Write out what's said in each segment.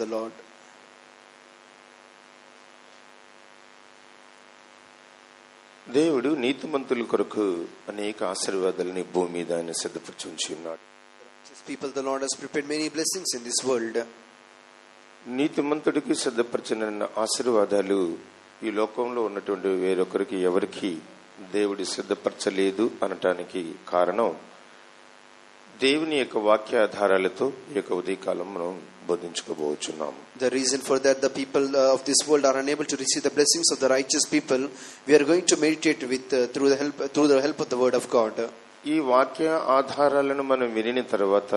the Lord. దేవుడు నీతిమంతుల కొరకు అనేక ఆశీర్వాదాలని భూమి మీద ఆయన సిద్ధపరిచి ఉంచి ఉన్నాడు. People, the Lord has prepared many blessings in this world. నీతిమంతుడికి సిద్ధపరిచిన ఆశీర్వాదాలు ఈ లోకంలో ఉన్నటువంటి వేరొకరికి ఎవరికి దేవుడి సిద్ధపరచలేదు అనటానికి కారణం దేవుని యొక్క వాక్యాధారాలతో ఈ యొక్క ఉదయకాలం మనం బోధించుకోబోచున్నాము. The reason for that, the people of this world are unable to receive the blessings of the righteous people. We are going to meditate with through the help of the word of God. ఈ వాక్య ఆధారాలను మనం వినిన తర్వాత,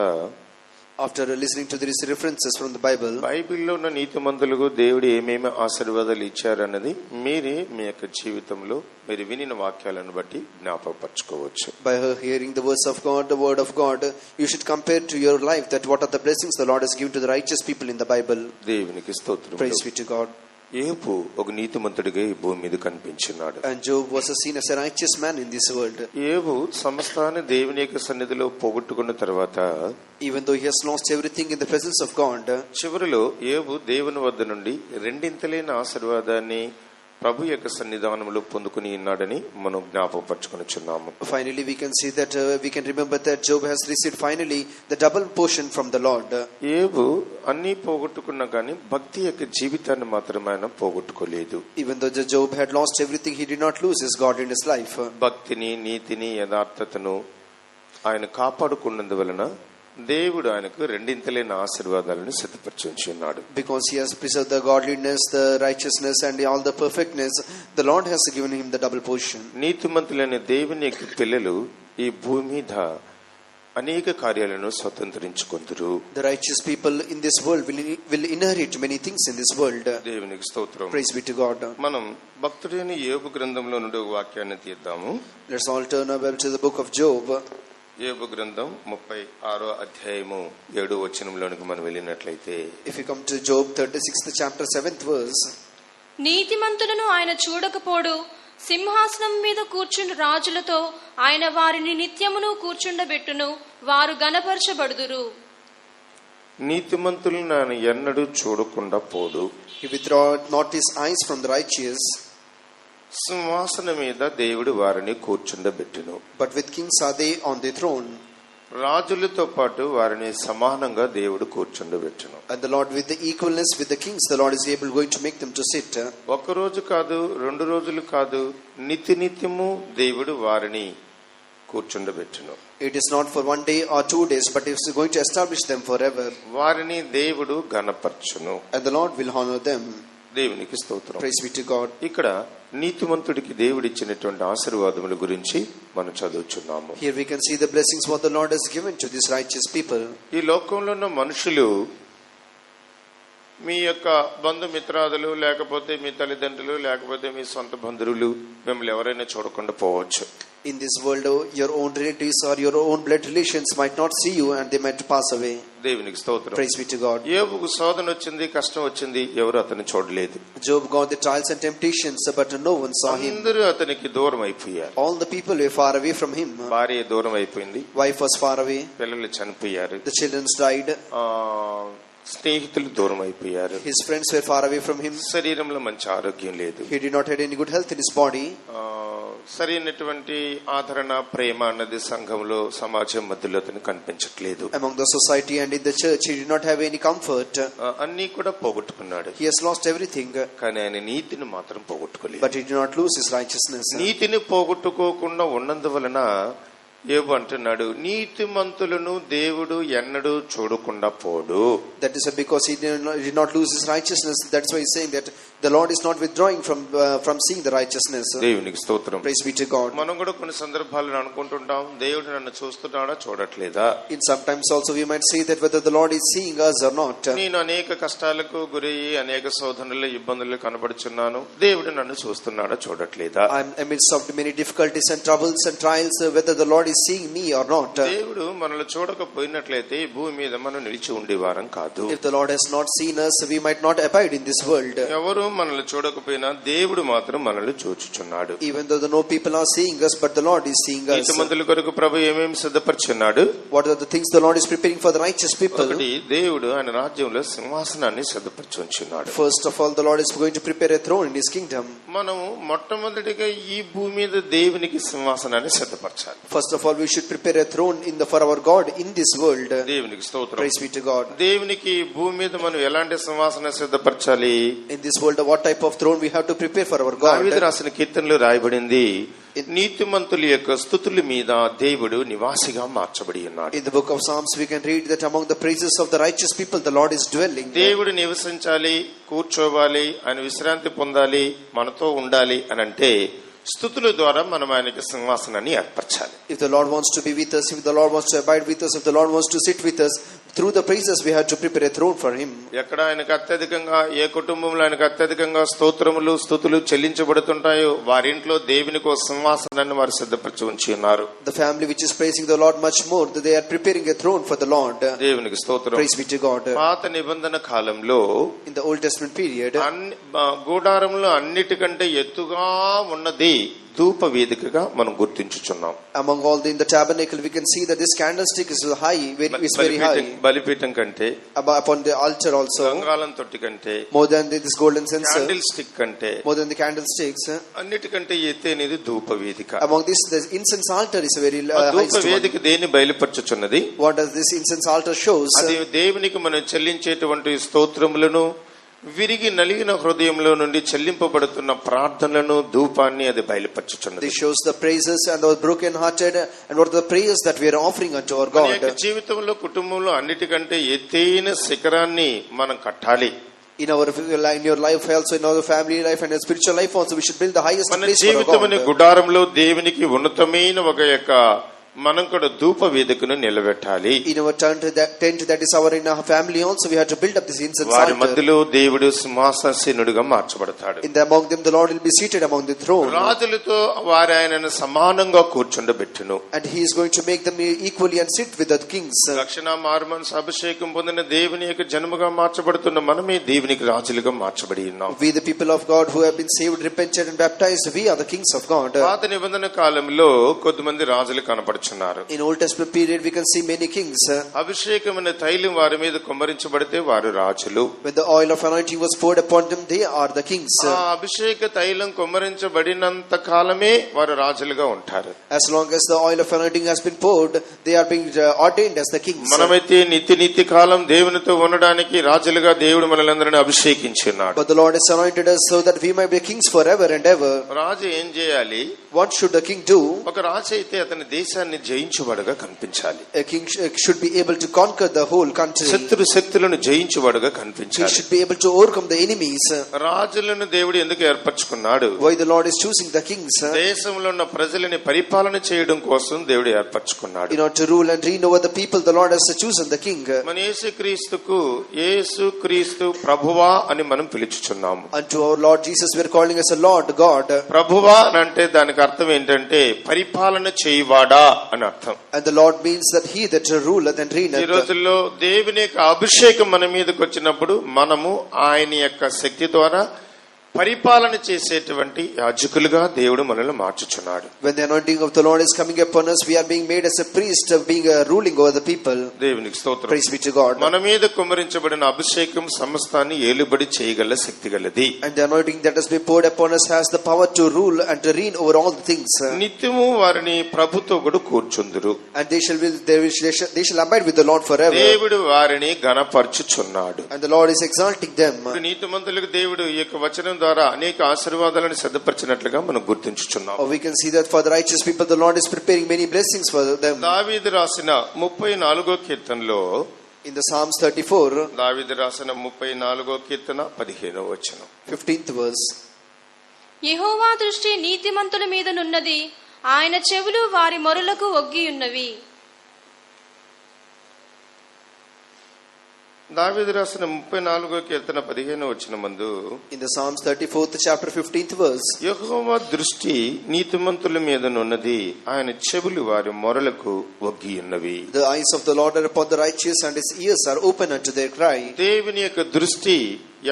after listening to these references from the Bible, బైబిల్లో ఉన్న నీతిమంతులకు దేవుడు ఏమేమి ఆశీర్వాదాలు ఇచ్చారన్నది మీరే మీ యొక్క జీవితంలో మీరు వినిన వాక్యాలను బట్టి జ్ఞాపకపరచుకోవచ్చు. By hearing the words of God, the word of God, you should compare to your life that what are the blessings the Lord has given to the righteous people in the Bible. దేవునికి స్తోత్రం. Praise be to God. యోబు ఒక నీతిమంతుడిగా ఈ భూమి మీద కనిపించినాడు. And Job was seen as a righteous man in this world. యోబు సమస్తాన్ని దేవుని యొక్క సన్నిధిలో పోగొట్టుకున్న తర్వాత, even though he has lost everything in the presence of God, చివరిలో యోబు దేవుని వద్ద నుండి రెండింతలైన ఆశీర్వాదాన్ని ప్రభు యొక్క సన్నిధానంలో పొందుకుని ఉన్నాడని మనం జ్ఞాపకపరచుకొనుచున్నాము. Finally we can see that we can remember that Job has received finally the double portion from the Lord. యోబు అన్ని పోగొట్టుకున్నా కానీ భక్తి యొక్క జీవితాన్ని మాత్రం ఆయన పోగొట్టుకోలేదు. Even though Job had lost everything, he did not lose his godliness life. భక్తిని, నీతిని, యథార్థతను ఆయన కాపాడుకున్నందువలన దేవుడు ఆయనకు రెండింతలైన ఆశీర్వాదాలను సిద్ధపరిచి ఉంచి ఉన్నాడు. Because he has preserved the godliness, the righteousness and all the perfectness, the Lord has given him the double portion. నీతిమంతులైన దేవుని యొక్క పిల్లలు ఈ భూమి మీద అనేక కార్యాలను స్వతంత్రించుకొందురు. The righteous people in this world will inherit many things in this world. దేవునికి స్తోత్రం. Praise be to God. మనం భక్తుడైన యోబు గ్రంథంలో నుండి ఒక వాక్యాన్ని తీద్దాము. Let's all turn our Bible to the book of Job. యోబు గ్రంథం 36వ అధ్యాయము 7వ వచనంలోనికి మనం వెళ్ళినట్లయితే, if you come to Job 36th chapter 7th verse, నీతిమంతులను ఆయన చూడకపోడు, సింహాసనం మీద కూర్చుండు రాజులతో ఆయన వారిని నిత్యమును కూర్చుండబెట్టును, వారు గణపరచబడుదురు. నీతిమంతులను ఆయన ఎన్నడూ చూడకుండా పోడు. he withdraweth not his eyes from the righteous, సింహాసనం మీద దేవుడు వారిని కూర్చుండబెట్టును. but with kings are they on the throne. రాజులతో పాటు వారిని సమానంగా దేవుడు కూర్చుండబెట్టును. And the Lord with the equalness with the kings, the Lord is going to make them to sit. ఒక రోజు కాదు, 2 రోజులు కాదు, నిత్యము దేవుడు వారిని కూర్చుండబెట్టును. It is not for 1 day or 2 days, but he is going to establish them forever. వారిని దేవుడు ఘనపరచును. And the Lord will honor them. దేవునికి స్తోత్రం. Praise be to God. ఇక్కడ నీతిమంతుడికి దేవుడు ఇచ్చినటువంటి ఆశీర్వాదముల గురించి మనం చదువుచున్నాము. Here we can see the blessings what the Lord has given to these righteous people. ఈ లోకంలో ఉన్న మనుషులు మీ యొక్క బంధుమిత్రాదులు, లేకపోతే మీ తల్లిదండ్రులు, లేకపోతే మీ సొంత బంధువులు మిమ్మల్ని ఎవరైనా చూడకుండా పోవచ్చు. In this world, your own relatives or your own blood relations might not see you and they might pass away. దేవునికి స్తోత్రం. Praise be to God. యోబుకు శోధన వచ్చింది, కష్టం వచ్చింది, ఎవరు అతన్ని చూడలేదు. Job got the trials and temptations, but no one saw him. అందరూ అతనికి దూరం అయిపోయారు. All the people were far away from him. భార్య దూరం అయిపోయింది, Wife was far away, పిల్లలు చనిపోయారు, the children died, స్నేహితులు దూరం అయిపోయారు, his friends were far away from him. శరీరంలో మంచి ఆరోగ్యం లేదు, he did not have any good health in his body. సరైనటువంటి ఆదరణ, ప్రేమ అన్నది సంఘంలో, సమాజం మధ్యలో అతను కనిపించట్లేదు. Among the society and in the church he did not have any comfort. అన్ని కూడా పోగొట్టుకున్నాడు. He has lost everything, కానీ ఆయన నీతిని మాత్రం పోగొట్టుకోలేదు. but he did not lose his righteousness. నీతిని పోగొట్టుకోకుండా ఉన్నందువలన యోబు అంటున్నాడు, నీతిమంతులను దేవుడు ఎన్నడూ చూడకుండా పోడు. That is because he did not lose his righteousness. That's why he's saying that the Lord is not withdrawing from seeing the righteousness. దేవునికి స్తోత్రం. Praise be to God. మనం కూడా కొన్ని సందర్భాలను అనుకుంటుంటాం, దేవుడు నన్ను చూస్తున్నాడా చూడట్లేదా. In sometimes also we might say that whether the Lord is seeing us or not. నేను అనేక కష్టాలకు గురయ్యి అనేక శోధనలు, ఇబ్బందులు కనబడుచున్నాను, దేవుడు నన్ను చూస్తున్నాడా చూడట్లేదా. I'm amidst of many difficulties and troubles and trials, whether the Lord is seeing me or not. దేవుడు మనల్ని చూడకపోయినట్లయితే ఈ భూమి మీద మనం నిలిచి ఉండేవారం కాదు. If the Lord has not seen us, we might not abide in this world. ఎవరు మనల్ని చూడకపోయినా దేవుడు మాత్రం మనల్ని చూచుచున్నాడు. Even though no people are seeing us, but the Lord is seeing us. నీతిమంతుల కొరకు ప్రభు ఏమేమి సిద్ధపరచున్నాడు? What are the things the Lord is preparing for the righteous people? ఒకటి, దేవుడు ఆయన రాజ్యంలో సింహాసనాన్ని సిద్ధపరచి ఉంచున్నాడు. First of all, the Lord is going to prepare a throne in his kingdom. మనం మొట్టమొదటిగా ఈ భూమి మీద దేవునికి సింహాసనాన్ని సిద్ధపరచాలి. First of all, we should prepare a throne for our God in this world. దేవునికి స్తోత్రం. Praise be to God. దేవునికి భూమి మీద మనం ఎలాంటి సింహాసనం సిద్ధపరచాలి? In this world, what type of throne we have to prepare for our God? దావీదు రాసిన కీర్తనలో రాయబడింది, నీతిమంతుల యొక్క స్తుతుల మీద దేవుడు నివాసిగా మార్చబడి ఉన్నాడు. In the book of Psalms, we can read that among the praises of the righteous people, the Lord is dwelling. దేవుడు నివసించాలి, కూర్చోవాలి, ఆయన విశ్రాంతి పొందాలి, మనతో ఉండాలి అని అంటే స్తుతుల ద్వారా మనం ఆయనకి సింహాసనాన్ని ఏర్పరచాలి. If the Lord wants to be with us, if the Lord wants to abide with us, if the Lord wants to sit with us, through the praises we have to prepare a throne for him. ఎక్కడ ఆయనకు అత్యధికంగా, ఏ కుటుంబంలో ఆయనకు అత్యధికంగా స్తోత్రములు స్తుతులు చెల్లించబడుతుంటాయో వారింట్లో దేవునికి ఒక సింహాసనాన్ని వారు సిద్ధపరిచి ఉంచి ఉన్నారు. The family which is praising the Lord much more, they are preparing a throne for the Lord. దేవునికి స్తోత్రం. Praise be to God. పాత నిబంధన కాలంలో, in the Old Testament period, గూడారంలో అన్నిటికంటే ఎత్తుగా ఉన్నది ధూప వేదికగా మనం గుర్తించుచున్నాం. Among all in the tabernacle we can see that this candlestick is high, very high. బలిపీఠం కంటే, upon the altar also, గంగాళం తొట్టి కంటే, more than this golden censer, candle stick కంటే, more than the candlesticks, అన్నిటికంటే ఎత్తైనది ధూప వేదిక. among this the incense altar is a very high. ధూప వేదిక దేన్ని బయలుపరచుచున్నది? What does this incense altar shows? అది దేవునికి మనం చెల్లించేటువంటి స్తోత్రములను, విరిగి నలిగిన హృదయంలో నుండి చెల్లింపబడుతున్న ప్రార్థనలను, ధూపాన్ని అది బయలుపరచుచున్నది. This shows the praises and the broken hearted and what are the prayers that we are offering unto our God. మన జీవితంలో, కుటుంబంలో అన్నిటికంటే ఎత్తైన శిఖరాన్ని మనం కట్టాలి. In your life also, in our family life and in spiritual life also, we should build the highest మన place for our జీవితం అనే God. గుడారంలో దేవునికి ఉన్నతమైన ఒక యొక్క మనం కూడా ధూప వేదికను నిలబెట్టాలి. In our tent that is our in our family also, we have to build up this incense altar. వారి మధ్యలో దేవుడు సింహాసనుడిగా మార్చబడతాడు. In the among them the Lord will be seated among the throne. రాజులతో వారు ఆయనను సమానంగా కూర్చుండబెట్టును. And he is going to make them equally and sit with the kings. రక్షణ Mormons అభిషేకం పొందిన దేవుని యొక్క జన్మగా మార్చబడుతున్న మనమే దేవునికి రాజులుగా మార్చబడి ఉన్నాం. We the people of God who have been saved, repented and baptized, we are the kings of God. పాత నిబంధన కాలంలో కొద్దిమంది రాజులు కనపడుచున్నారు. In Old Testament period we can see many kings. అభిషేకమైన తైలం వారి మీద కుమ్మరించబడితే వారు రాజులు. When the oil of anointing was poured upon them, they are the kings. ఆ అభిషేక తైలం కుమ్మరించబడినంత కాలమే వారు రాజులుగా ఉంటారు. As long as the oil of anointing has been poured, they are being ordained as the kings. మనమైతే నిత్య కాలం దేవునితో ఉండడానికి రాజులుగా దేవుడు మనలందరిని అభిషేకించున్నాడు. But the Lord has anointed us so that we might be kings forever and ever. రాజు ఏం చేయాలి? What should the king do? ఒక రాజు అయితే అతని దేశాన్ని జయించువాడుగా కనిపించాలి. A king should be able to conquer the whole country. శత్రులను జయించువాడుగా కనిపించాలి. He should be able to overcome the enemies. రాజులను దేవుడు ఎందుకు ఏర్పరచుకున్నాడు? Why the Lord is choosing the kings? దేశంలో ఉన్న ప్రజలని పరిపాలన చేయడం కోసం దేవుడు ఏర్పరచుకున్నాడు. In order to rule and reign over the people, the Lord has chosen the king. మన యేసుక్రీస్తు ప్రభువా అని మనం పిలుచుచున్నాము. Unto our Lord Jesus we are calling as a Lord God. ప్రభువా అంటే దానికి అర్థం ఏంటంటే పరిపాలన చేయవాడా అని అర్థం. And the Lord means that he that ruleth and reigneth. ఈ రోజుల్లో దేవుని యొక్క అభిషేకం మన మీదకి వచ్చినప్పుడు మనము ఆయన యొక్క శక్తి ద్వారా పరిపాలన చేసేటువంటి యాజకులుగా దేవుడు మనల్ని మార్చుచున్నాడు. When the anointing of the Lord is coming upon us, we are being made as a priest, being ruling over the people. దేవునికి స్తోత్రం. Praise be to God. మన మీద కుమ్మరించబడిన అభిషేకం సమస్తాన్ని ఏలుబడి చేయగల శక్తి గలది. And the anointing that has been poured upon us has the power to rule and to reign over all the things. నిత్యము వారిని ప్రభుతో కూడా కూర్చుందురు. And they shall abide with the Lord forever. దేవుడు వారిని ఘనపరచుచున్నాడు. And the Lord is exalting them. నీతిమంతులకు దేవుడు ఈ యొక్క వచనం ద్వారా అనేక ఆశీర్వాదాలను సిద్ధపరిచినట్లుగా మనం గుర్తించుచున్నాం. We can see that for the righteous people the Lord is preparing many blessings for them. దావీదు రాసిన 34వ కీర్తనలో, in the Psalms 34, దావీదు రాసిన 34వ కీర్తన 15వ వచనం, 15th verse. యెహోవా దృష్టి నీతిమంతుల మీదనున్నది, ఆయన చెవులు వారి మొరలకు ఒగ్గి ఉన్నవి. దావీదు రాసిన 34వ కీర్తన 15వ వచనమందు In the Psalms 34th chapter 15th verse, యెహోవా దృష్టి నీతిమంతుల మీదనున్నది, ఆయన చెవులు వారి మొరలకు ఒగ్గి ఉన్నవి. the eyes of the Lord are upon the righteous, and his ears are open unto their cry. దేవుని యొక్క దృష్టి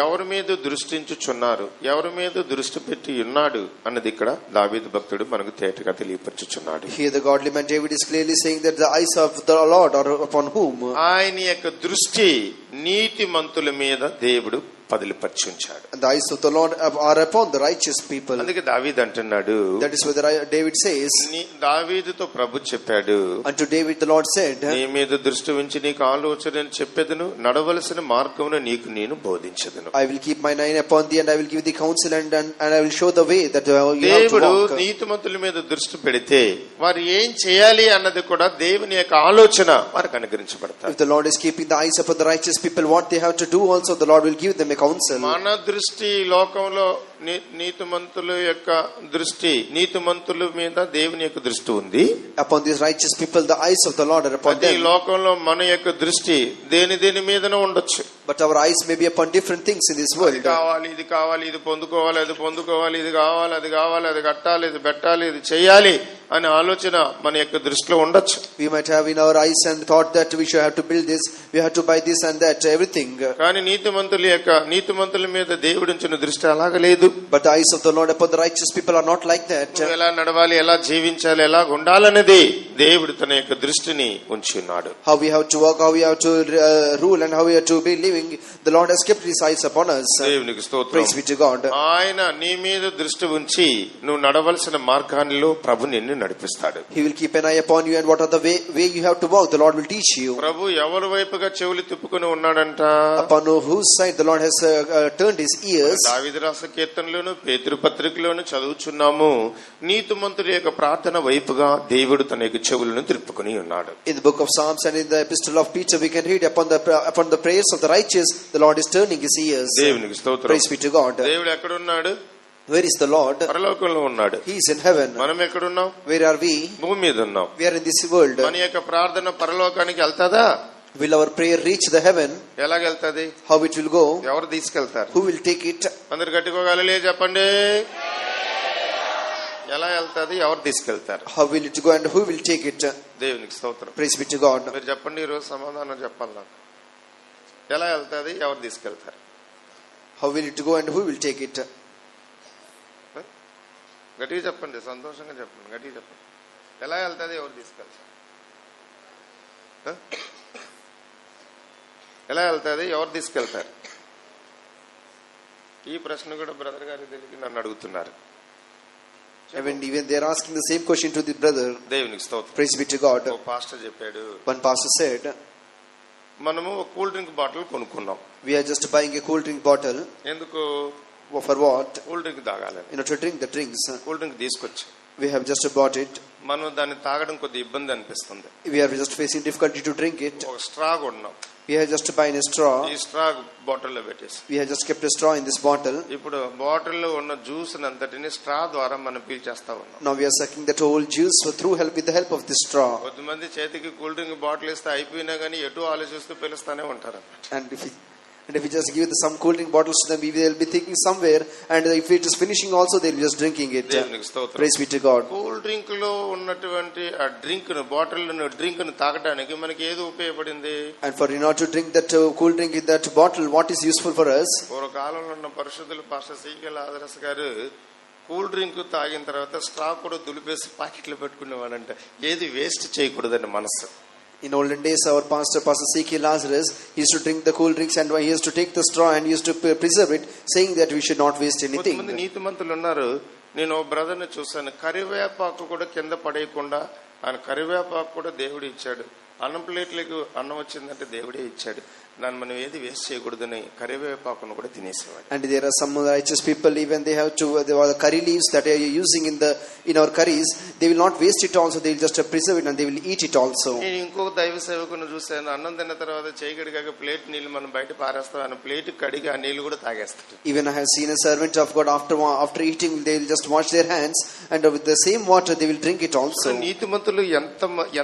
ఎవరి మీద దృష్టించుచున్నారు, ఎవరి మీద దృష్టి పెట్టి ఉన్నాడు అన్నది ఇక్కడ దావీదు భక్తుడు మనకు తేటగా తెలియపరచుచున్నాడు. Here the godly man David is clearly saying that the eyes of the Lord are upon whom? ఆయన యొక్క దృష్టి నీతిమంతుల మీద దేవుడు పదిలిపరిచి ఉంచాడు. And the eyes of the Lord are upon the righteous people. అందుకే దావీదు అంటున్నాడు, That is where David says, దావీదుతో ప్రభు చెప్పాడు, unto David the Lord said, నీ మీద దృష్టి ఉంచి నీకు ఆలోచనను చెప్పెదను, నడవలసిన మార్గమును నీకు నేను బోధించెదను. I will keep mine eye upon thee, and I will give thee counsel, and I will show the way that you have to దేవుడు walk. నీతిమంతుల మీద దృష్టి పెడితే వారు ఏం చేయాలి అన్నది కూడా దేవుని యొక్క ఆలోచన వారికి అనుగ్రహించబడతారు. If the Lord is keeping the eyes upon the righteous people, what they have to do also, the Lord will give them a counsel. మన దృష్టి లోకంలో నీతిమంతుల యొక్క దృష్టి, నీతిమంతుల మీద దేవుని యొక్క దృష్టి ఉంది. Upon these righteous people, the eyes of the Lord are upon ఈ them. లోకంలో మన యొక్క దృష్టి దేని మీదనే ఉండొచ్చు. But our eyes may be upon different things in this ఇది world. కావాలి, ఇది కావాలి, ఇది పొందుకోవాలి, అది పొందుకోవాలి, ఇది కావాలి, అది కావాలి, అది కట్టాలి, ఇది పెట్టాలి, ఇది చేయాలి అనే ఆలోచన మన యొక్క దృష్టిలో ఉండొచ్చు. We might have in our eyes and thought that we should have to build this, we have to buy this and that, everything. కానీ నీతిమంతుల మీద దేవుడు ఉంచిన దృష్టి అలాగ లేదు. But the eyes of the Lord upon the righteous people are not like that. నువ్వు ఎలా నడవాలి, ఎలా జీవించాలి, ఎలా ఉండాలనేది దేవుడు తన యొక్క దృష్టిని ఉంచి ఉన్నాడు. How we have to work, how we have to rule, and how we have to be living, the Lord has kept his eyes upon us. దేవునికి స్తోత్రం. Praise be to God. ఆయన నీ మీద దృష్టి ఉంచి నువ్వు నడవలసిన మార్గాల్లో ప్రభు నిన్ను నడిపిస్తాడు. He will keep an eye upon you, and what are the way you have to walk, the Lord will teach you. ప్రభు ఎవరి వైపుగా చెవులు తిప్పుకొని ఉన్నాడంట? Upon whose side the Lord has turned his ears. దావీదు రాసిన కీర్తనలోను పేతురు పత్రికలోను చదువుచున్నాము, నీతిమంతుల యొక్క ప్రార్థన వైపుగా దేవుడు తన యొక్క చెవులను తిప్పుకొని ఉన్నాడు. In the book of Psalms and in the epistle of Peter, we can read upon the prayers of the righteous, the Lord is turning his ears. దేవునికి స్తోత్రం. Praise be to God. దేవుడు ఎక్కడ ఉన్నాడు? Where is the Lord? పరలోకంలో ఉన్నాడు. He is in heaven. మనం ఎక్కడున్నాం? Where are we? భూమి మీద ఉన్నాం. We are in this world. మన యొక్క ప్రార్థన పరలోకానికి వెళ్తాదా? Will our prayer reach the heaven? ఎలాగెళ్తాది? How it will go? ఎవరు తీసుకెళ్తారు? Who will take it? అందరు గట్టిగా చెప్పండి. ఎలా వెళ్తాది? ఎవరు తీసుకెళ్తారు? How will it go and who will take it? దేవునికి స్తోత్రం. Praise be to God. మీరు చెప్పండి, ఈరోజు సమాధానం చెప్పాలి నాకు. ఎలా వెళ్తాది? ఎవరు తీసుకెళ్తారు? How will it go and who will take it? గట్టిగా చెప్పండి, సంతోషంగా చెప్పండి, గట్టిగా చెప్పండి. ఎలా వెళ్తాది? ఎవరు తీసుకెళ్తారు? ఎలా వెళ్తాది? ఎవరు తీసుకెళ్తారు? ఈ ప్రశ్న కూడా బ్రదర్ గారి తెలియక నన్ను అడుగుతున్నారు. Even they are asking the same question to the brother. దేవునికి స్తోత్రం. Praise be to God. ఓ పాస్టర్ చెప్పాడు, One pastor said, మనము ఒక కూల్ డ్రింక్ బాటిల్ కొనుక్కున్నాం. we are just buying a cool drink bottle. ఎందుకు? For what? కూల్ డ్రింక్ తాగాలని. To drink the drinks. Cool drink తీసుకొచ్చి We have just bought it. మనం దాన్ని తాగడం కొద్ది ఇబ్బంది అనిపిస్తుంది. We are just facing difficulty to drink it. ఒక స్ట్రా కొన్నాం. We have just buying a straw. ఈ స్ట్రా బాటిల్లో పెట్టేసి We have just kept a straw in this bottle. ఇప్పుడు బాటిల్లో ఉన్న జ్యూస్ అంతటిని స్ట్రా ద్వారా మనం పీల్చేస్తా ఉన్నాం. Now we are sucking that whole juice with the help of this straw. కొంతమంది చేతికి కూల్ డ్రింక్ బాటిల్ ఇస్తే అయిపోయినా గానీ ఎటు ఆలోచిస్తూ పిలుస్తానే ఉంటారు. And if we just give some cool drink bottles to them, we will be thinking somewhere, and if it is finishing also, they will be just drinking it. Praise be to God. Cool drink లో ఉన్నటువంటి ఆ drink ను, bottle drink ను తాగడానికి మనకి ఏది ఉపయోగపడింది? And for in order to drink that cool drink in that bottle, what is useful for us? పూర్వకాలంలో ఉన్న పరిశుద్ధులు పాస్టర్ సీకెల్ ఆదరస్ గారు కూల్ డ్రింక్ తాగిన తర్వాత స్ట్రా కూడా దులిపేసి పాకెట్లో పెట్టుకునేవాడంట. ఏది వేస్ట్ చేయకూడదని మనసు. In olden days, our pastor C.K. Lazarus, he used to drink the cool drinks and he used to take the straw and he used to preserve it, saying that we should not waste anything. కొంతమంది నీతిమంతులు ఉన్నారు. నేను ఓ brother ని చూశాను, కరివేపాకు కూడా కింద పడేయకుండా ఆయన కరివేపాకు కూడా దేవుడు ఇచ్చాడు. అన్నం ప్లేట్లకు అన్నం వచ్చిందంటే దేవుడే ఇచ్చాడు. దాన్ని మనం ఏది వేస్ట్ చేయకూడదని కరివేపాకును కూడా తినేసేవాడు. And there are some righteous people, even they have to the curry leaves that they are using in our curries, they will not waste it also, they will just preserve it and they will eat it also. నేను ఇంకొక దైవ సేవకుని చూశాను, అన్నం తిన్న తర్వాత చేయగడిగాక plate నీళ్లు మనం బయట పారేస్తాం, ఆయన ప్లేట్ కడిగి ఆ నీళ్లు కూడా తాగేస్తాడు. Even I have seen a servant of God, after eating they will just wash their hands and with the same water they will drink it also. నీతిమంతులు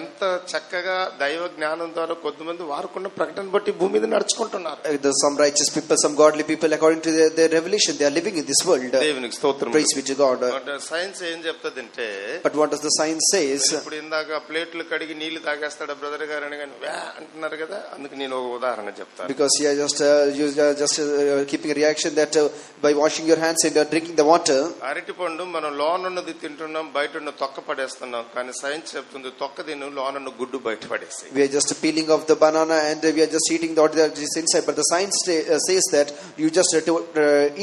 ఎంత చక్కగా దైవ జ్ఞానం ద్వారా కొద్దిమంది వారుకున్న ప్రకటన బట్టి భూమి మీద నడుచుకుంటున్నారు. Some righteous people, some godly people, according to their revelation, they are living in this world. దేవునికి స్తోత్రం. Praise be to God. Science ఏం చెప్తుందంటే, But what does the science says? ఇప్పుడు ఇందాక ప్లేట్లు కడిగి నీళ్లు తాగేస్తాడా బ్రదర్ గారు అని కానీ అంటున్నారు కదా, అందుకు నేను ఒక ఉదాహరణ చెప్తాను. Because you are just keeping a reaction that by washing your hands and you are drinking the water. అరటి పండు మనం లోనున్నది తింటున్నాం, బయట ఉన్న తొక్క పడేస్తున్నాం. కానీ సైన్స్ చెప్తుంది తొక్క తిను, లోనున్న గుడ్డు బయట పడేసి. We are just peeling off the banana and we are just eating what is inside. But the science says that you just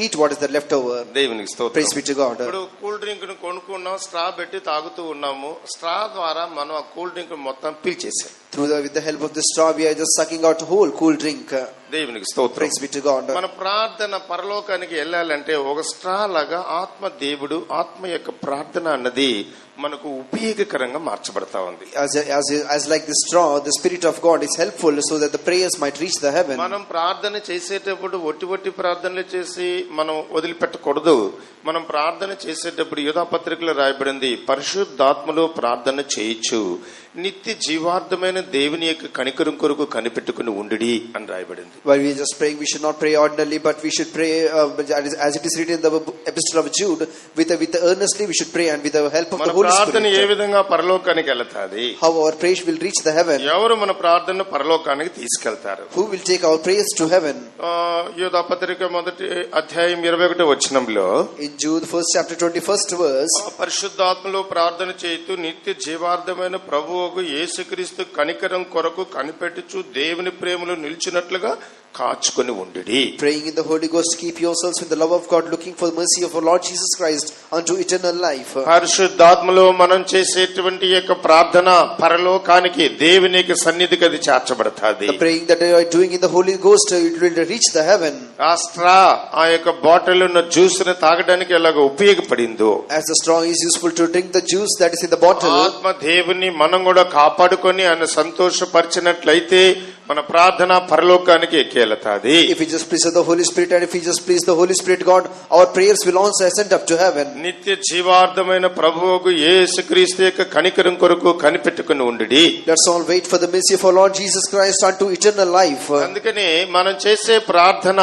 eat what is the leftover. దేవునికి స్తోత్రం. Praise be to God. ఇప్పుడు cool drink ను కొనుక్కున్నాం, straw పెట్టి తాగుతూ ఉన్నాము. Straw ద్వారా మనం ఆ కూల్ డ్రింక్ మొత్తం పీల్చేసాం. With the help of the straw, we are just sucking out whole cool drink. దేవునికి స్తోత్రం. Praise be to God. మన ప్రార్థన పరలోకానికి వెళ్ళాలంటే ఒక స్ట్రా లాగా ఆత్మ దేవుడు, ఆత్మ యొక్క ప్రార్థన అన్నది మనకు ఉపయోగకరంగా మార్చబడతా ఉంది. As like the straw, the Spirit of God is helpful so that the prayers might reach the heaven. మనం ప్రార్థన చేసేటప్పుడు ఒట్టి ప్రార్థనలు చేసి మనం వదిలిపెట్టకూడదు. మనం ప్రార్థన చేసేటప్పుడు యూదా పత్రికలో రాయబడింది, పరిశుద్ధాత్మలో ప్రార్థన చేయొచ్చు, నిత్య జీవార్థమైన దేవుని యొక్క కనికరం కొరకు కనిపెట్టుకుని ఉండుడి అని రాయబడింది. While we are just praying, we should not pray ordinarily, but we should pray as it is written in the epistle of Jude, with earnestly we should pray and with the help of the Holy ప్రార్థన ఏ Spirit. విధంగా పరలోకానికి వెళ్తాది? How our prayer will reach the heaven? ఎవరు మన ప్రార్థన పరలోకానికి తీసుకెళ్తారు? Who will take our prayers to heaven? యూదా పత్రిక మొదటి అధ్యాయం 21వ వచనంలో, In Jude 1st chapter 21st verse, పరిశుద్ధాత్మలో ప్రార్థన చేయుతూ నిత్య జీవార్థమైన ప్రభువుకు యేసుక్రీస్తు కనికరం కొరకు కనిపెట్టుచు దేవుని ప్రేమలో నిలిచినట్లుగా కాచుకొని ఉండుడి. praying in the Holy Ghost, keep yourselves in the love of God, looking for the mercy of our Lord Jesus Christ unto eternal life. పరిశుద్ధాత్మలో మనం చేసేటువంటి యొక్క ప్రార్థన పరలోకానికి, దేవుని యొక్క సన్నిధికి అది చేర్చబడతాది. The praying that you are doing in the Holy Ghost, it will reach the heaven. ఆ స్ట్రా ఆ యొక్క బాటిల్ ఉన్న జ్యూస్ ని తాగడానికి ఎలాగ ఉపయోగపడిందో, As the straw is useful to drink the juice that is in the bottle, ఆత్మ దేవుని మనం కూడా కాపాడుకొని ఆయన సంతోషపరిచినట్లయితే మన ప్రార్థన పరలోకానికి ఎక్కేలతాది. if we just please the Holy Spirit and if we just please the Holy Spirit God, our prayers will also ascend up to heaven. నిత్య జీవార్థమైన ప్రభువుకు యేసుక్రీస్తు యొక్క కనికరం కొరకు కనిపెట్టుకుని ఉండుడి. Let's all wait for the mercy of our Lord Jesus Christ unto eternal life. అందుకని మనం చేసే ప్రార్థన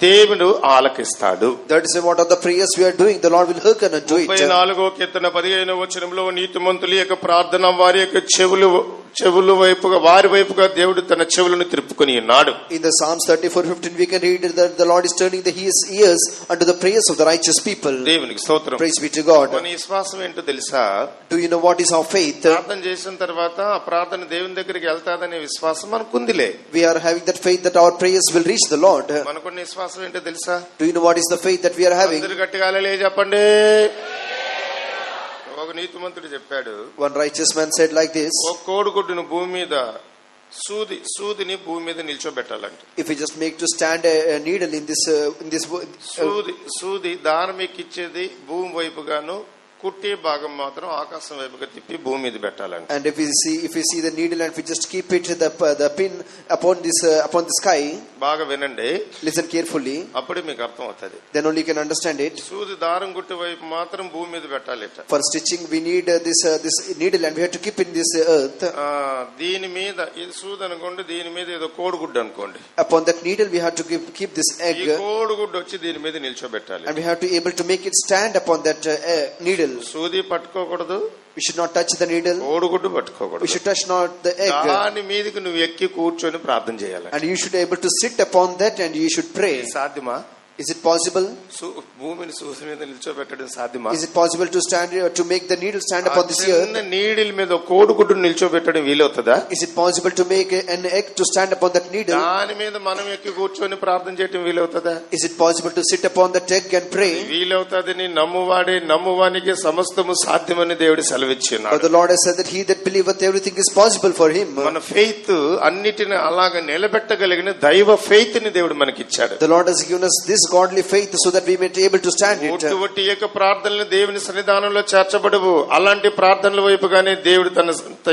దేవుడు ఆలకిస్తాడు. That is what are the prayers we are doing. The Lord will hearken unto it. 34వ కీర్తన 15వ వచనంలో, నీతిమంతుల యొక్క ప్రార్థన వారి యొక్క చెవులు వైపుగా, వారి వైపుగా దేవుడు తన చెవులను తిప్పుకొని ఉన్నాడు. In the Psalms 34:15 we can read that the Lord is turning his ears unto the prayers of the righteous people. దేవునికి స్తోత్రం. Praise be to God. మన విశ్వాసం ఏంటో తెలుసా? Do you know what is our faith? ప్రార్థన చేసిన తర్వాత ఆ ప్రార్థన దేవుని దగ్గరికి వెళ్తాదనే విశ్వాసం మనకుందిలే. We are having that faith that our prayers will reach the Lord. మనకున్న విశ్వాసం ఏంటో తెలుసా? Do you know what is the faith that we are having? అందరూ గట్టిగా హల్లెలూయా చెప్పండి. ఒక నీతిమంతుడు చెప్పాడు, One righteous man said like this, ఒక కోడిగుడ్డును భూమి మీద సూదిని భూమి మీద నిల్చోబెట్టాలంట. if we just make to stand a needle in this సూది దారం ఎక్కిచ్చేది భూమి వైపుగాను, కుట్టే భాగం మాత్రం ఆకాశం వైపుగా తిప్పి భూమి మీద పెట్టాలంట. and if we see the needle and we just keep it the pin upon the sky, బాగా వినండి, listen carefully, అప్పుడే మీకు అర్థం అవుతుంది. then only you can understand it. సూది దారం గుట్టు వైపు మాత్రం భూమి మీద పెట్టాలిట. For stitching we need this needle and we have to keep in this earth. దీని మీద ఇది సూది అనుకోండి, దీని మీద ఏదో కోడిగుడ్డు అనుకోండి. Upon that needle we have to keep this egg, ఈ కోడిగుడ్డు వచ్చి దీని మీద నిల్చోబెట్టాలి. and we have to able to make it stand upon that needle. సూది పట్టుకోకూడదు, we should not touch the needle, కోడిగుడ్డు పట్టుకోకూడదు. we should touch not the egg, దాని మీదకి నువ్వు ఎక్కి కూర్చొని ప్రార్థన చేయాలి. and you should able to sit upon that and you should pray. సాధ్యమా? Is it possible? భూమిని సూది మీద నిల్చోబెట్టడం సాధ్యమా? Is it possible to stand to make the needle stand upon this earth? Needle మీద కోడిగుడ్డు నిల్చోబెట్టడం వీలవుతుందా? Is it possible to make an egg to stand upon that needle? దాని మీద మనం ఎక్కి కూర్చొని ప్రార్థన చేయడం వీలవుతుందా? Is it possible to sit upon that egg and pray? వీలవుతుందని నమ్మువానికి సమస్తము సాధ్యమని దేవుడు సెలవిచ్చున్నాడు. But the Lord has said that he that believeth everything is possible for him. మన ఫెయిత్ అన్నిటిని అలాగా నిలబెట్టగలిగిన దైవ ఫెయిత్ ని దేవుడు మనకి ఇచ్చాడు. The Lord has given us this godly faith so that we may be able to stand it. ఒట్టి యొక్క ప్రార్థనలు దేవుని సన్నిధానంలో చేర్చబడవు. అలాంటి ప్రార్థనల వైపుగానే దేవుడు తన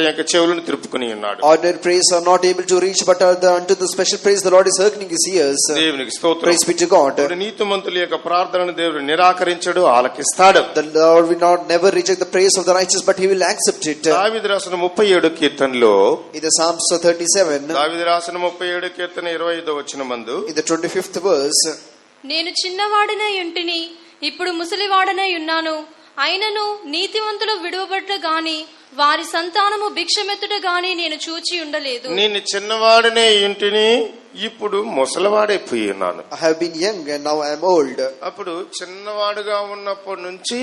యొక్క చెవులను తిరుపుకుని ఉన్నాడు. Ordinary prayers are not able to reach, but unto the special praise the Lord is hearkening his ears. దేవునికి స్తోత్రం. Praise be to God. నీతిమంతుల యొక్క ప్రార్థనను దేవుడు నిరాకరించడు, ఆలకిస్తాడు. The Lord will not never reject the praise of the righteous, but he will accept it. దావీదు రాసిన 37 కీర్తనలో, In the Psalms 37, దావీదు రాసిన 37 కీర్తన 25వ వచనమందు, in the 25th verse, నేను చిన్నవాడినై ఉంటిని, ఇప్పుడు ముసలివాడనై ఉన్నాను. అయినను నీతిమంతులు విడువబట్ల గాని వారి సంతానము భిక్షమెత్తుట గాని నేను చూచి ఉండలేదు. నేను చిన్నవాడనే ఇంటిని, ఇప్పుడు ముసలివాడైపోయి ఉన్నాను. I have been young and now I am old. అప్పుడు చిన్నవాడుగా ఉన్నప్పటి నుంచి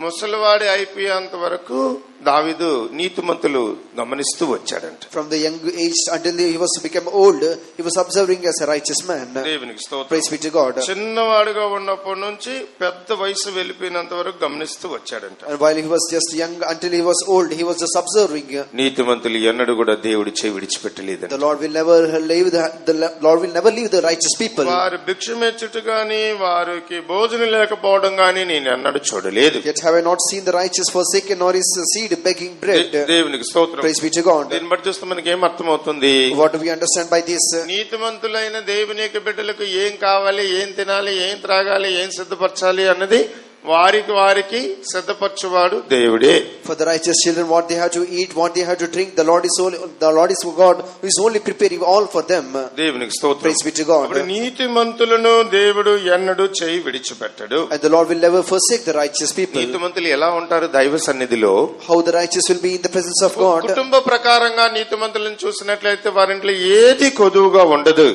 ముసలివాడి అయిపోయేంత వరకు దావీదు నీతిమంతులు గమనిస్తూ వచ్చాడంట. From the young age until he was become old, he was observing as a righteous man. దేవునికి స్తోత్రం. Praise be to God. చిన్నవాడుగా ఉన్నప్పటి నుంచి పెద్ద వయసు వెళ్ళిపోయినంత వరకు గమనిస్తూ వచ్చాడంట. And while he was just young until he was old, he was just observing. నీతిమంతులు ఎన్నడూ కూడా దేవుడి చేయి విడిచిపెట్టలేదు. The Lord will never leave the Lord will never leave the righteous people. వారు భిక్షమెచ్చుట గాని వారికి భోజనం లేకపోవడం గాని నేను ఎన్నడూ చూడలేదు. Yet have I not seen the righteous forsaken, nor his seed begging bread. దేవునికి స్తోత్రం. Praise be to God. దీన్ని బట్టి చూస్తే మనకి ఏం అర్థమవుతుంది? What do we understand by this? నీతిమంతులైన దేవుని యొక్క బిడ్డలకు ఏం కావాలి, ఏం తినాలి, ఏం త్రాగాలి, ఏం సిద్ధపరచాలి అన్నది వారికి సిద్ధపరచువాడు దేవుడే. For the righteous children, what they have to eat, what they have to drink, the Lord is God who is only preparing all for them. దేవునికి స్తోత్రం. Praise be to God. అప్పుడు నీతిమంతులను దేవుడు ఎన్నడూ చేయి విడిచిపెట్టడు. And the Lord will never forsake the righteous people. నీతిమంతులు ఎలా ఉంటారు దైవ సన్నిధిలో? How the righteous will be in the presence of God. కుటుంబ ప్రకారంగా నీతిమంతులను చూసినట్లయితే వారింట్లో ఏది కొదువుగా ఉండదు.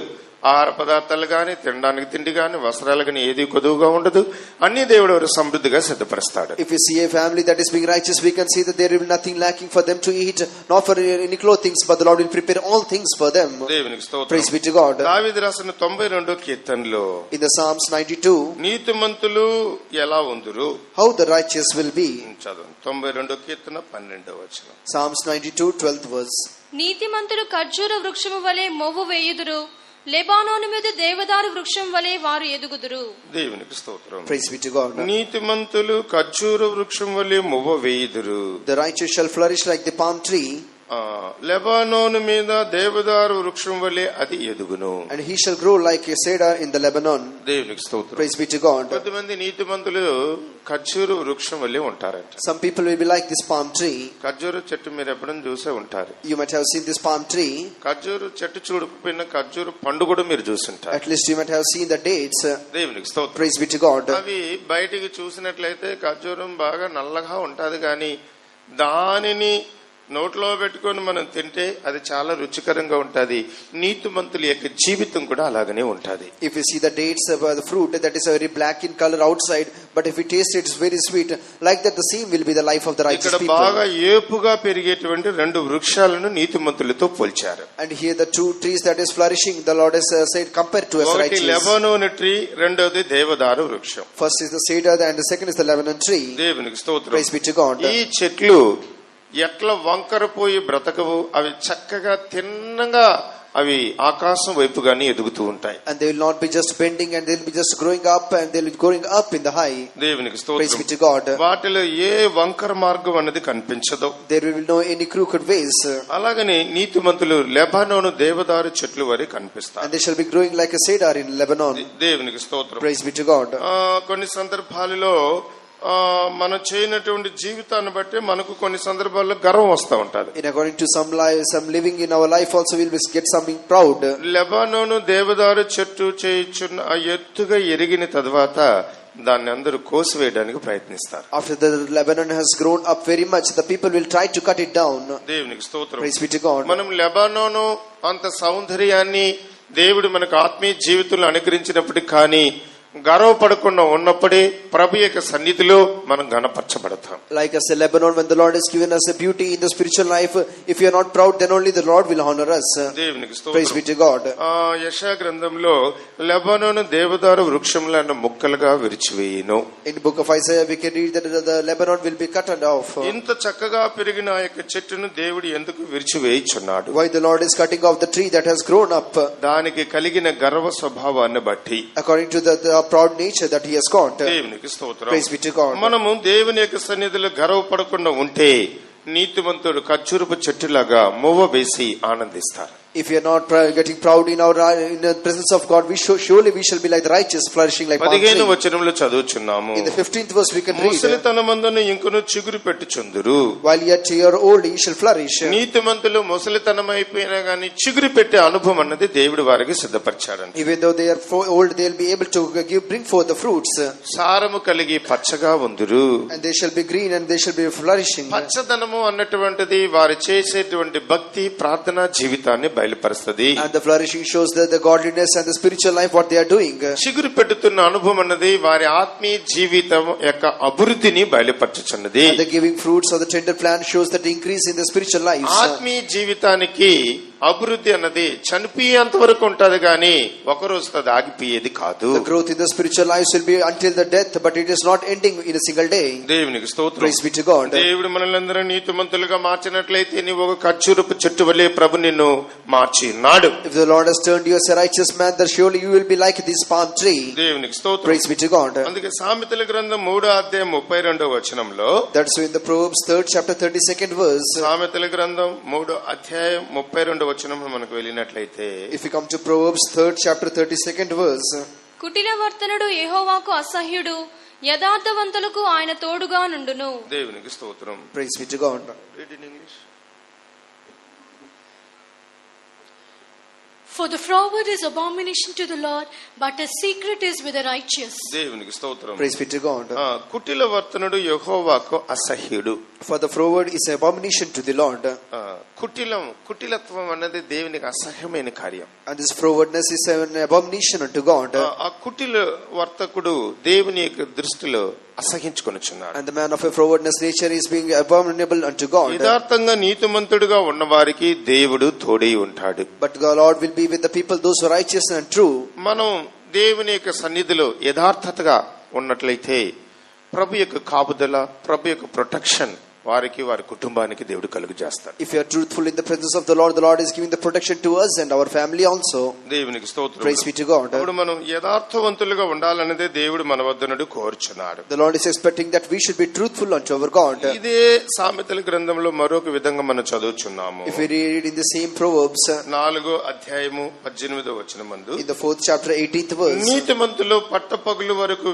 ఆహార పదార్థాలు గాని, తినడానికి తిండి గాని, వస్త్రాలు గాని ఏది కొదువుగా ఉండదు. అన్ని దేవుడు వారు సమృద్ధిగా సిద్ధపరుస్తాడు. If we see a family that is being righteous, we can see that there will be nothing lacking for them to eat, not for any clothings, but the Lord will prepare all things for them. దేవునికి స్తోత్రం. Praise be to God. దావీదు రాసిన 92 కీర్తనలో, In the Psalms 92, నీతిమంతులు ఎలా ఉందురు? how the righteous will be. చదవండి. 92 కీర్తన 12వ వచనం. Psalms 92, 12th verse. నీతిమంతులు ఖర్జూర వృక్షము వలె మొవ్వు వేయుదురు, లెబానోను మీద దేవదారు వృక్షం వలె వారు ఎదుగుదురు. దేవునికి స్తోత్రం. Praise be to God. నీతిమంతులు ఖర్జూర వృక్షం వలె మొవ్వ వేయుదురు. The righteous shall flourish like the palm tree. Lebanon మీద దేవదారు వృక్షం వలె అది ఎదుగును. And he shall grow like a cedar in the Lebanon. దేవునికి స్తోత్రం. Praise be to God. కొంతమంది నీతిమంతులు ఖర్జూర వృక్షం వలె ఉంటారంట. Some people will be like this palm tree. ఖర్జూర చెట్టు మీరు ఎప్పుడైనా చూసే ఉంటారు. You might have seen this palm tree. ఖర్జూర చెట్టు చూడకపోయినా ఖర్జూర పండు కూడా మీరు చూసుంటారు. At least you might have seen the dates. దేవునికి స్తోత్రం. Praise be to God. అవి బయటికి చూసినట్లయితే ఖర్జూరం బాగా నల్లగా ఉంటది, కానీ దానిని నోట్లో పెట్టుకొని మనం తింటే అది చాలా రుచికరంగా ఉంటది. నీతిమంతుల యొక్క జీవితం కూడా అలాగనే ఉంటది. If you see the dates of the fruit, that is very black in color outside, but if you taste it, it's very sweet. Like that, the same will be the life of the righteous people. ఇక్కడ బాగా ఏపుగా పెరిగేటువంటి రెండు వృక్షాలను నీతిమంతులతో పోల్చారు. And here the two trees that is flourishing, the Lord has said compared to us righteous. ఒకటి Lebanon tree, రెండోది దేవదారు వృక్షం. First is the cedar and the second is the Lebanon tree. దేవునికి స్తోత్రం. Praise be to God. ఈ చెట్లు ఎట్లా వంకరపోయి బ్రతకవు, అవి చక్కగా తిన్నగా అవి ఆకాశం వైపుగానే ఎదుగుతూ ఉంటాయి. And they will not be just bending, and they will be just growing up, and they will be growing up in the high. దేవునికి Praise be స్తోత్రం. to God. వాటిలో ఏ వంకర మార్గం అనేది కనిపించదు. There will be no any crooked ways. అలాగని నీతిమంతులు Lebanon దేవదారు చెట్లు వరే కనిపిస్తారు. And they shall be growing like a cedar in Lebanon. దేవునికి స్తోత్రం. Praise be to God. కొన్ని సందర్భాలలో మనం చేయనటువంటి జీవితాన్ని బట్టి మనకు కొన్ని సందర్భాల్లో గర్వం వస్తూ ఉంటది. In according to some living in our life also will get something proud. Lebanon దేవదారు చెట్టు చేయుచున్న ఆ ఎత్తుగా ఎరిగిన తర్వాత దాన్ని అందరూ కోసివేయడానికి ప్రయత్నిస్తారు. After the Lebanon has grown up very much, the people will try to cut it down. దేవునికి స్తోత్రం. Praise be to God. మనం లెబానోను అంత సౌందర్యాన్ని దేవుడు మనకు ఆత్మీయ జీవితంలో అనుగ్రహించినప్పటికీ కానీ గర్వపడకుండా ఉన్నప్పుడే ప్రభు యొక్క సన్నిధిలో మనం గణపరచబడతాం. Like as a Lebanon, when the Lord has given us a beauty in the spiritual life, if you are not proud, then only the Lord will honor us. దేవునికి Praise be స్తోత్రం. to God. యెషయా గ్రంథంలో Lebanon దేవదారు వృక్షములను ముక్కలుగా విరిచివేయును. In the book of Isaiah, we can read that the Lebanon will be cut off. ఇంత చక్కగా పెరిగిన ఆ యొక్క చెట్టును దేవుడు ఎందుకు విరిచివేయుచున్నాడు? Why the Lord is cutting off the tree that has grown up? దానికి కలిగిన గర్వ స్వభావాన్ని బట్టి. According to the the proud nature that he has got. దేవునికి స్తోత్రం. Praise be to God. మనము దేవుని యొక్క సన్నిధిలో గర్వపడకుండా ఉంటే నీతిమంతుడు ఖర్జూరపు చెట్టులాగా మువ్వ వేసి ఆనందిస్తారు. If we are not getting proud in the presence of God, surely we shall be like the righteous, flourishing like palm tree. 15వ వచనంలో చదువుచున్నాము. In the 15th verse we can read, ముసలితనమందును ఇంకను చిగురు పెట్టుచుందురు. While yet you are old, you shall flourish. నీతిమంతులు ముసలితనం అయిపోయినా గానీ చిగురు పెట్టే అనుభవం అన్నది దేవుడు వారికి సిద్ధపరిచాడంట. Even though they are old, they will be able to bring forth the fruits. సారము కలిగి పచ్చగా ఉందురు. And they shall be green and they shall be flourishing. పచ్చదనము అన్నటువంటిది వారు చేసేటువంటి భక్తి ప్రార్థనా జీవితాన్ని బయలుపరుస్తుంది. And the flourishing shows the godliness and the spiritual life what they are doing. చిగురు పెట్టుతున్న అనుభవం అన్నది వారి ఆత్మీయ జీవితం యొక్క అభివృద్ధిని బయలుపరచుచున్నది. And the giving fruits of the tender plant shows that increase in the spiritual life. ఆత్మీయ జీవితానికి అభివృద్ధి అన్నది చనిపోయేంత వరకు ఉంటది గాని ఒక రోజు అది ఆగిపోయేది కాదు. The growth in the spiritual life will be until the death, but it is not ending in a single day. దేవునికి స్తోత్రం. Praise be to God. దేవుడు మనల్ని నీతిమంతులుగా మార్చినట్లయితే నీవు ఒక ఖర్జూరపు చెట్టు వలె ప్రభు నిన్ను మార్చి ఉన్నాడు. If the Lord has turned you as a righteous man, then surely you will be like this palm tree. దేవునికి స్తోత్రం. Praise be to God. అందుకే సామెతల గ్రంథం 3వ అధ్యాయం 32వ వచనంలో, That's in the Proverbs 3rd chapter 32nd verse. సామెతల గ్రంథం 3వ అధ్యాయం 32వ వచనం మనకు వెళ్ళినట్లయితే, If you come to Proverbs 3rd chapter 32nd verse, కుటిలవర్తనుడు యెహోవాకు అసహ్యుడు, యథార్థవంతులకు ఆయన తోడుగా నుండును. దేవునికి స్తోత్రం. praise be to God. Read in English. For the froward is abomination to the Lord, but his secret is with the righteous. దేవునికి స్తోత్రం. Praise be to God. కుటిలవర్తనుడు యెహోవాకు అసహ్యుడు. For the froward is an abomination to the Lord. కుటిలత్వం అన్నది దేవునికి అసహ్యమైన కార్యం. And this frowardness is an abomination unto God. ఆ కుటిల వర్తకుడు దేవుని యొక్క దృష్టిలో అసహించుకొనుచున్నాడు. And the man of a frowardness nature is being abominable unto God. యథార్థంగా నీతిమంతుడుగా ఉన్న వారికి దేవుడు తోడై ఉంటాడు. But the Lord will be with the people those who are righteous and true. మనం దేవుని యొక్క సన్నిధిలో యథార్థతగా ఉన్నట్లయితే ప్రభు యొక్క కాపుదల, ప్రభు యొక్క ప్రొటెక్షన్ వారికి వారి కుటుంబానికి దేవుడు కలుగజేస్తాడు. If you are truthful in the presence of the Lord is giving the protection to us and our family also. దేవునికి స్తోత్రం. Praise be to God. ఇప్పుడు మనం యథార్థవంతులుగా ఉండాలనేదే దేవుడు మన వద్ద నుండి కోరుచున్నాడు. The Lord is expecting that we should be truthful unto our God. ఇదే సామెతల గ్రంథంలో మరొక విధంగా మనం చదువుచున్నాము. If we read in the same Proverbs 4వ అధ్యాయము 18వ వచనమందు, in the 4th chapter 18th verse, నీతిమంతులు పట్టపగలు వరకు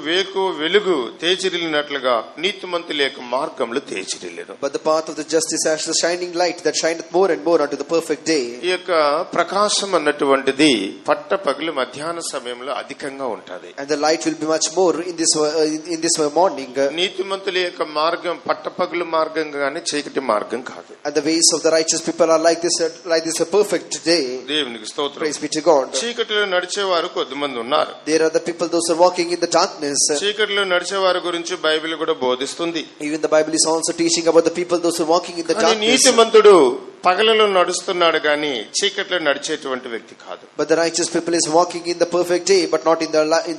వెలుగు తేజరిల్లినట్లుగా నీతిమంతుల యొక్క మార్గములు తేజరిల్లి. But the path of the justice as the shining light that shineth more and more unto the perfect day. ఈ యొక్క ప్రకాశం అన్నటువంటిది పట్టపగలు మధ్యాహ్న సమయంలో అధికంగా ఉంటది. And the light will be much more in this morning. నీతిమంతుల యొక్క మార్గం పట్టపగలు మార్గం గాని చీకటి మార్గం కాదు. And the ways of the righteous people are like this a perfect day. దేవునికి స్తోత్రం. Praise be to God. చీకటిలో నడిచేవారు కొద్దిమంది ఉన్నారు. There are the people those are walking in the darkness. చీకటిలో నడిచేవారి గురించి బైబిల్ కూడా బోధిస్తుంది. Even the Bible is also teaching about the people those are walking in the darkness. నీతిమంతుడు పగలలో నడుస్తున్నాడు గాని చీకటిలో నడిచేటువంటి వ్యక్తి కాదు. But the righteous people is walking in the perfect day but not in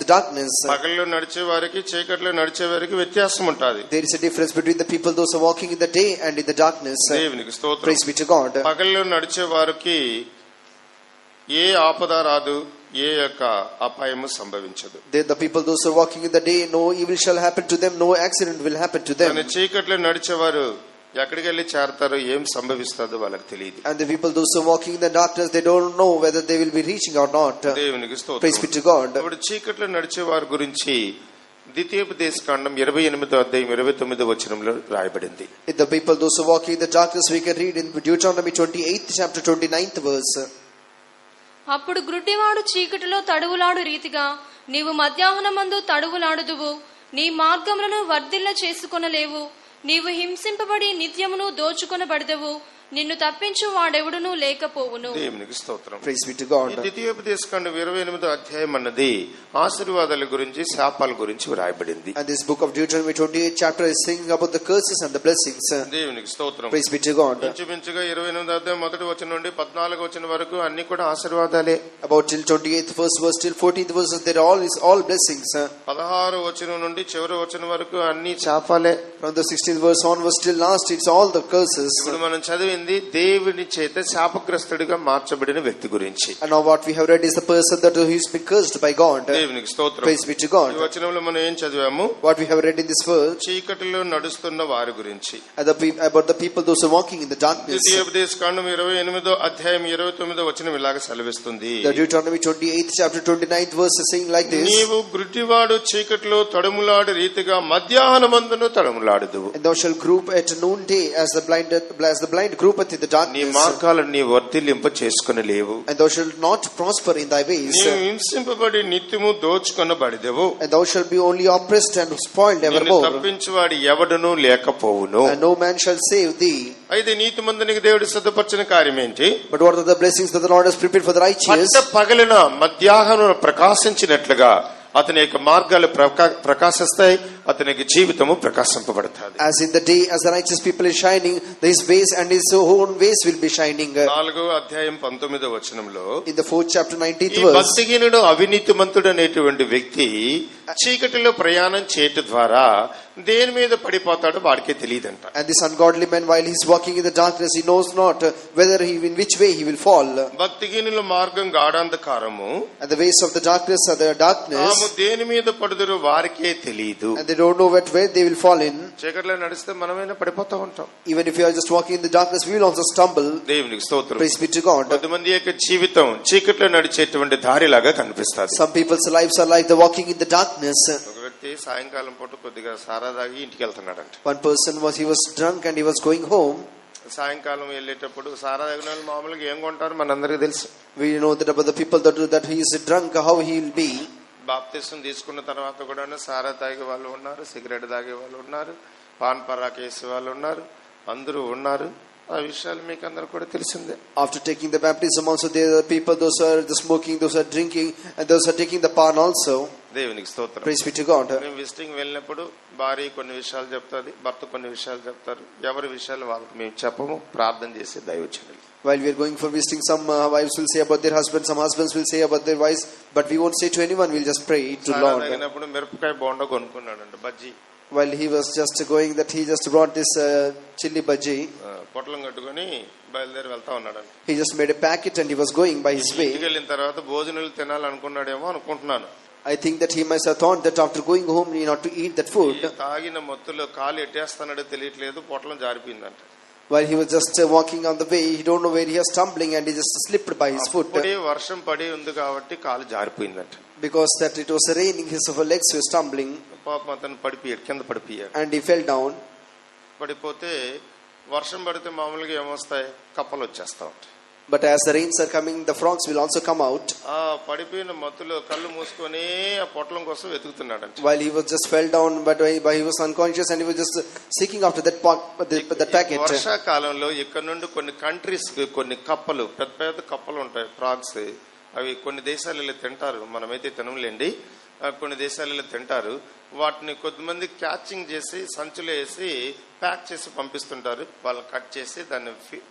the darkness. పగలలో నడిచే వారికి చీకటిలో నడిచే వారికి వ్యత్యాసం ఉంటది. There is a difference between the people those are walking in the day and in the darkness. దేవునికి స్తోత్రం. Praise be to God. పగలలో నడిచే వారికి ఏ ఆపద రాదు, ఏ యొక్క అపాయము సంభవించదు. The people those are walking in the day, no evil shall happen to them, no accident will happen to them. చీకటిలో నడిచేవారు ఎక్కడికి వెళ్ళి చేరతారో ఏం సంభవిస్తుందో వాళ్ళకి తెలియదు. And the people those are walking in the darkness, they don't know whether they will be reaching or not. దేవునికి స్తోత్రం. Praise be to God. ఇప్పుడు చీకటిలో నడిచే వారి గురించి ద్వితీయోపదేశకాండం 28వ అధ్యాయం 29వ వచనంలో రాయబడింది. The people those are walking in the darkness, we can read in Deuteronomy 28th chapter 29th verse. అప్పుడు గ్రుడ్డివాడు చీకటిలో తడువులాడు రీతిగా నీవు మధ్యాహ్నమందు తడువులాడుదువు, నీ మార్గములను వర్ధిల్ల చేసుకొనలేవు, నీవు హింసింపబడి నిత్యమును దోచుకొనబడదవు, నిన్ను తప్పించు వాడెవడునూ లేకపోవును. దేవునికి స్తోత్రం. Praise be to God. ద్వితీయోపదేశకాండం 28వ అధ్యాయం అన్నది ఆశీర్వాదాల గురించి, శాపాల గురించి రాయబడింది. And this book of Deuteronomy 28th chapter is singing about the curses and the blessings. దేవునికి స్తోత్రం. Praise be to God. ఇంచుమించుగా 28వ అధ్యాయం 1వ వచనం నుండి 14వ వచనం వరకు అన్ని కూడా ఆశీర్వాదాలే. About till 28th first verse till 14th verse, there all blessings. 16వ వచనం నుండి చివరి వచనం వరకు అన్ని శాపాలే. From the 16th verse onwards till last, it's all the curses. ఇప్పుడు మనం చదివిన చదివింది దేవుని చేత శాపగ్రస్తుడిగా మార్చబడిన వ్యక్తి గురించి. And now what we have read is the person that who is been cursed by God. దేవునికి స్తోత్రం. Praise be to God. ఈ వచనంలో మనం ఏం చదివాము? What we have read in this verse, చీకటిలో నడుస్తున్న వారి గురించి. about the people those who are walking in the darkness. ద్వితీయోపదేశకాండం 28వ అధ్యాయం 29వ వచనం ఇలాగ సెలవిస్తుంది. The Deuteronomy 28th chapter 29th verse is saying like this. నీవు గుడ్డివాడు చీకటిలో తడుములాడు రీతిగా మధ్యాహ్నమందును తడుములాడుదువు. And thou shalt group at noonday as the blind groupeth in the నీ darkness. మార్గాలను నీ వర్ధిల్లింప చేసుకుని లేవు. And thou shalt not prosper in thy ways. నీవు హింసింపబడి నిత్యము దోచుకొనబడిదెవు. And thou shalt be only oppressed and spoiled నిన్ను evermore. తప్పించువాడు ఎవడునూ లేకపోవును. And no man shall save thee. అయితే నీతిమంతునికి దేవుడు సిద్ధపరిచిన కార్యం ఏంటి? But what are the blessings that the Lord has prepared for the righteous? పట్ట పగలిన మధ్యాహ్నం ప్రకాశించినట్లుగా అతని యొక్క మార్గాలు ప్రకాశిస్తాయి, అతని యొక్క జీవితము ప్రకాశింపబడుతుంది. As in the day as the righteous people is shining, his ways and his own ways will be shining. 4వ అధ్యాయం 19వ వచనంలో In the 4th chapter 19th ఈ verse, భక్తిహీనుడు అవినీతిమంతుడు అనేటువంటి వ్యక్తి చీకటిలో ప్రయాణం చేయటం ద్వారా దేని మీద పడిపోతాడో వాడికే తెలియదంట. and this ungodly man, while he is walking in the darkness, he knows not whether in which way he will fall. భక్తిహీనుల మార్గం గాఢాంధకారము, And the ways of the darkness are the darkness, తాము దేని మీద పడుదురో వారికే తెలియదు. and they don't know what way they will fall in. చీకటిలో నడిస్తే మనమైనా పడిపోతా ఉంటాం. Even if you are just walking in the darkness, we will also stumble. దేవునికి స్తోత్రం. Praise be to God. కొంతమంది యొక్క జీవితం చీకటిలో నడిచేటువంటి దారిలాగా కనిపిస్తుంది. Some people's lives are like the walking in the darkness. ఒక వ్యక్తి సాయంకాలం పూట కొద్దిగా సారా తాగి ఇంటికి వెళ్తున్నాడంట. One person he was drunk and he was going home. సాయంకాలం వెళ్ళేటప్పుడు సారా తాగిన వాళ్ళు మామూలుగా ఏం కొంటారు మనందరికీ తెలుసు. We know that about the people that he is drunk, how he will be. బాప్తిసం తీసుకున్న తర్వాత కూడా సారా తాగే వాళ్ళు ఉన్నారు, సిగరెట్ తాగే వాళ్ళు ఉన్నారు, పాన్ పరాక్ వేసే వాళ్ళు ఉన్నారు, అందరూ ఉన్నారు. ఆ విషయాలు మీకు అందరూ కూడా తెలిసిందే. After taking the baptism also there are people, those are the smoking, those are drinking, and those are taking the pan also. దేవునికి స్తోత్రం. Praise be to God. మేము విజిటింగ్ వెళ్ళినప్పుడు భార్య కొన్ని విషయాలు చెప్తాది, భర్త కొన్ని విషయాలు చెప్తారు. ఎవరి విషయాలు వాళ్ళకి మేము చెప్పము, ప్రార్థన చేసి దైవచనులు. While we are going for visiting, some wives will say about their husbands, some husbands will say about their wives, but we won't say to anyone, we'll just pray to Lord. తాగినప్పుడు మిరపకాయ bonda కొనుక్కున్నాడంట, bajji. While he was just going, that he just brought this chili bhaji. పొట్లం కట్టుకొని బయలుదేరి వెళ్తా ఉన్నాడంట. He just made a packet and he was going by his way. ఇంటికి వెళ్ళిన తర్వాత భోజనాలు తినాలనుకున్నాడేమో అనుకుంటున్నాను. I think that he must have thought that after going home he not to eat that food. తాగిన మత్తులో కాలు ఎట్టేస్తానో తెలియట్లేదు, పొట్లం జారిపోయిందంట. While he was just walking on the way, he don't know where he was stumbling and he just slipped by his foot. వర్షం పడి ఉంది కాబట్టి కాలు జారిపోయిందంట. Because that it was raining, his legs were stumbling. పాపం అతను పడిపోయాడు, కింద పడిపోయాడు. And he fell down. పడిపోతే వర్షం పడితే మామూలుగా ఏమొస్తాయి, కప్పలు వచ్చేస్తా ఉంటాయి. But as the rains are coming, the frogs will also come out. ఆ పడిపోయిన మత్తులో కళ్ళు మూసుకొని ఆ పొట్లం కోసం వెతుకుతున్నాడంట. While he was just fell down, but he was unconscious and he was just seeking after that packet. వర్షాకాలంలో ఇక్కడ నుండి కొన్ని కంట్రీస్ కొన్ని కప్పలు, పెద్ద పెద్ద కప్పలు ఉంటాయి, ఫ్రాగ్స్. అవి కొన్ని దేశాలలో తింటారు, మనమైతే తినలేండి. కొన్ని దేశాలలో తింటారు. వాటిని కొద్దిమంది క్యాచింగ్ చేసి సంచులో వేసి ప్యాక్ చేసి పంపిస్తుంటారు. వాళ్ళు కట్ చేసి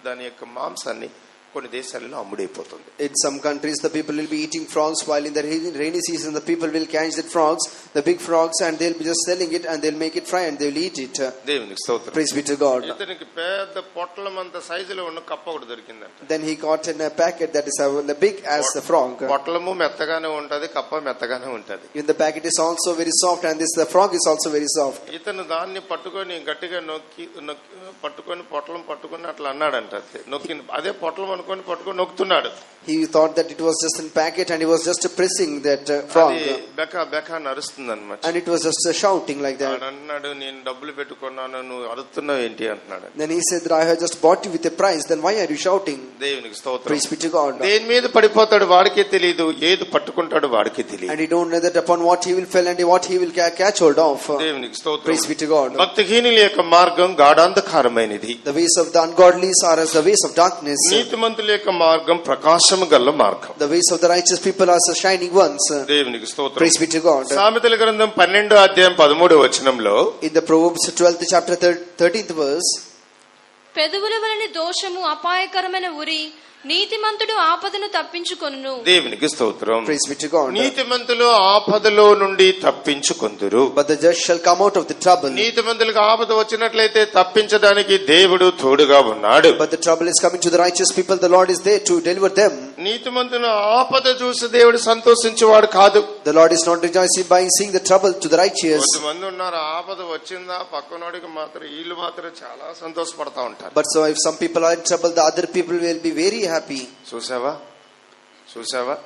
దాని యొక్క మాంసాన్ని కొన్ని దేశాలలో అమ్ముడైపోతుంది. In some countries the people will be eating frogs, while in the rainy season the people will catch the frogs, the big frogs, and they'll be just selling it and they'll make it fry and they'll eat it. దేవునికి స్తోత్రం. Praise be to God. ఇతనికి పెద్ద పొట్లం అంత సైజులో ఉన్న కప్ప ఒకటి దొరికిందంట. Then he got in a packet that is as big as the frog. పొట్లము మెత్తగానే ఉంటది, కప్ప మెత్తగానే ఉంటది. In the packet is also very soft and the frog is also very soft. ఇతను దాన్ని పట్టుకొని గట్టిగా పట్టుకొని పొట్లం పట్టుకొని అట్లా అన్నాడంట. నొక్కి అదే పొట్లం అనుకొని పట్టుకొని నొక్కుతున్నాడు. He thought that it was just a packet and he was just pressing that frog. బెకా బెకా నరుస్తుంది అన్నమాట. And it was just shouting like that. అన్నాడు, నేను డబ్బులు పెట్టుకున్నాను, నువ్వు అరుస్తున్నావు ఏంటి అంటున్నాడు. Then he said that I have just bought you with a price, then why are you shouting? దేవునికి స్తోత్రం. Praise be to God. దేని మీద పడిపోతాడు వాడికే తెలియదు, ఏది పట్టుకుంటాడు వాడికే తెలియదు. And he don't know that upon what he will fell and what he will catch hold of. దేవునికి స్తోత్రం. Praise be to God. భక్తిహీనుల యొక్క మార్గం గాఢాంధకారమైనది. The ways of the ungodly are as the ways of darkness. నీతిమంతుల యొక్క మార్గం ప్రకాశము గల మార్గం. The ways of the righteous people are as shining ones. దేవునికి స్తోత్రం. Praise be to God. సామెతల గ్రంథం 12వ అధ్యాయం 13వ వచనంలో, In the Proverbs 12th chapter 13th verse, పెదవుల వలన దోషము అపాయకరమైన ఉరి, నీతిమంతుడు ఆపదను తప్పించుకొనును. దేవునికి స్తోత్రం. Praise be to God. నీతిమంతులు ఆపదలో నుండి తప్పించుకొందురు. But the just shall come out of the trouble. నీతిమంతులకు ఆపద వచ్చినట్లయితే తప్పించడానికి దేవుడు తోడుగా ఉన్నాడు. But the trouble is coming to the righteous people, the Lord is there to deliver them. నీతిమంతుల ఆపద చూసి దేవుడు సంతోషించేవాడు కాదు. The Lord is not rejoicing by seeing the trouble to the righteous. కొంతమంది ఉన్నారు, ఆపద వచ్చిందా పక్కనోడికి మాత్రం వీళ్ళు మాత్రం చాలా సంతోషపడతా ఉంటారు. But so if some people are in trouble, the other people will be very happy. చూసావా?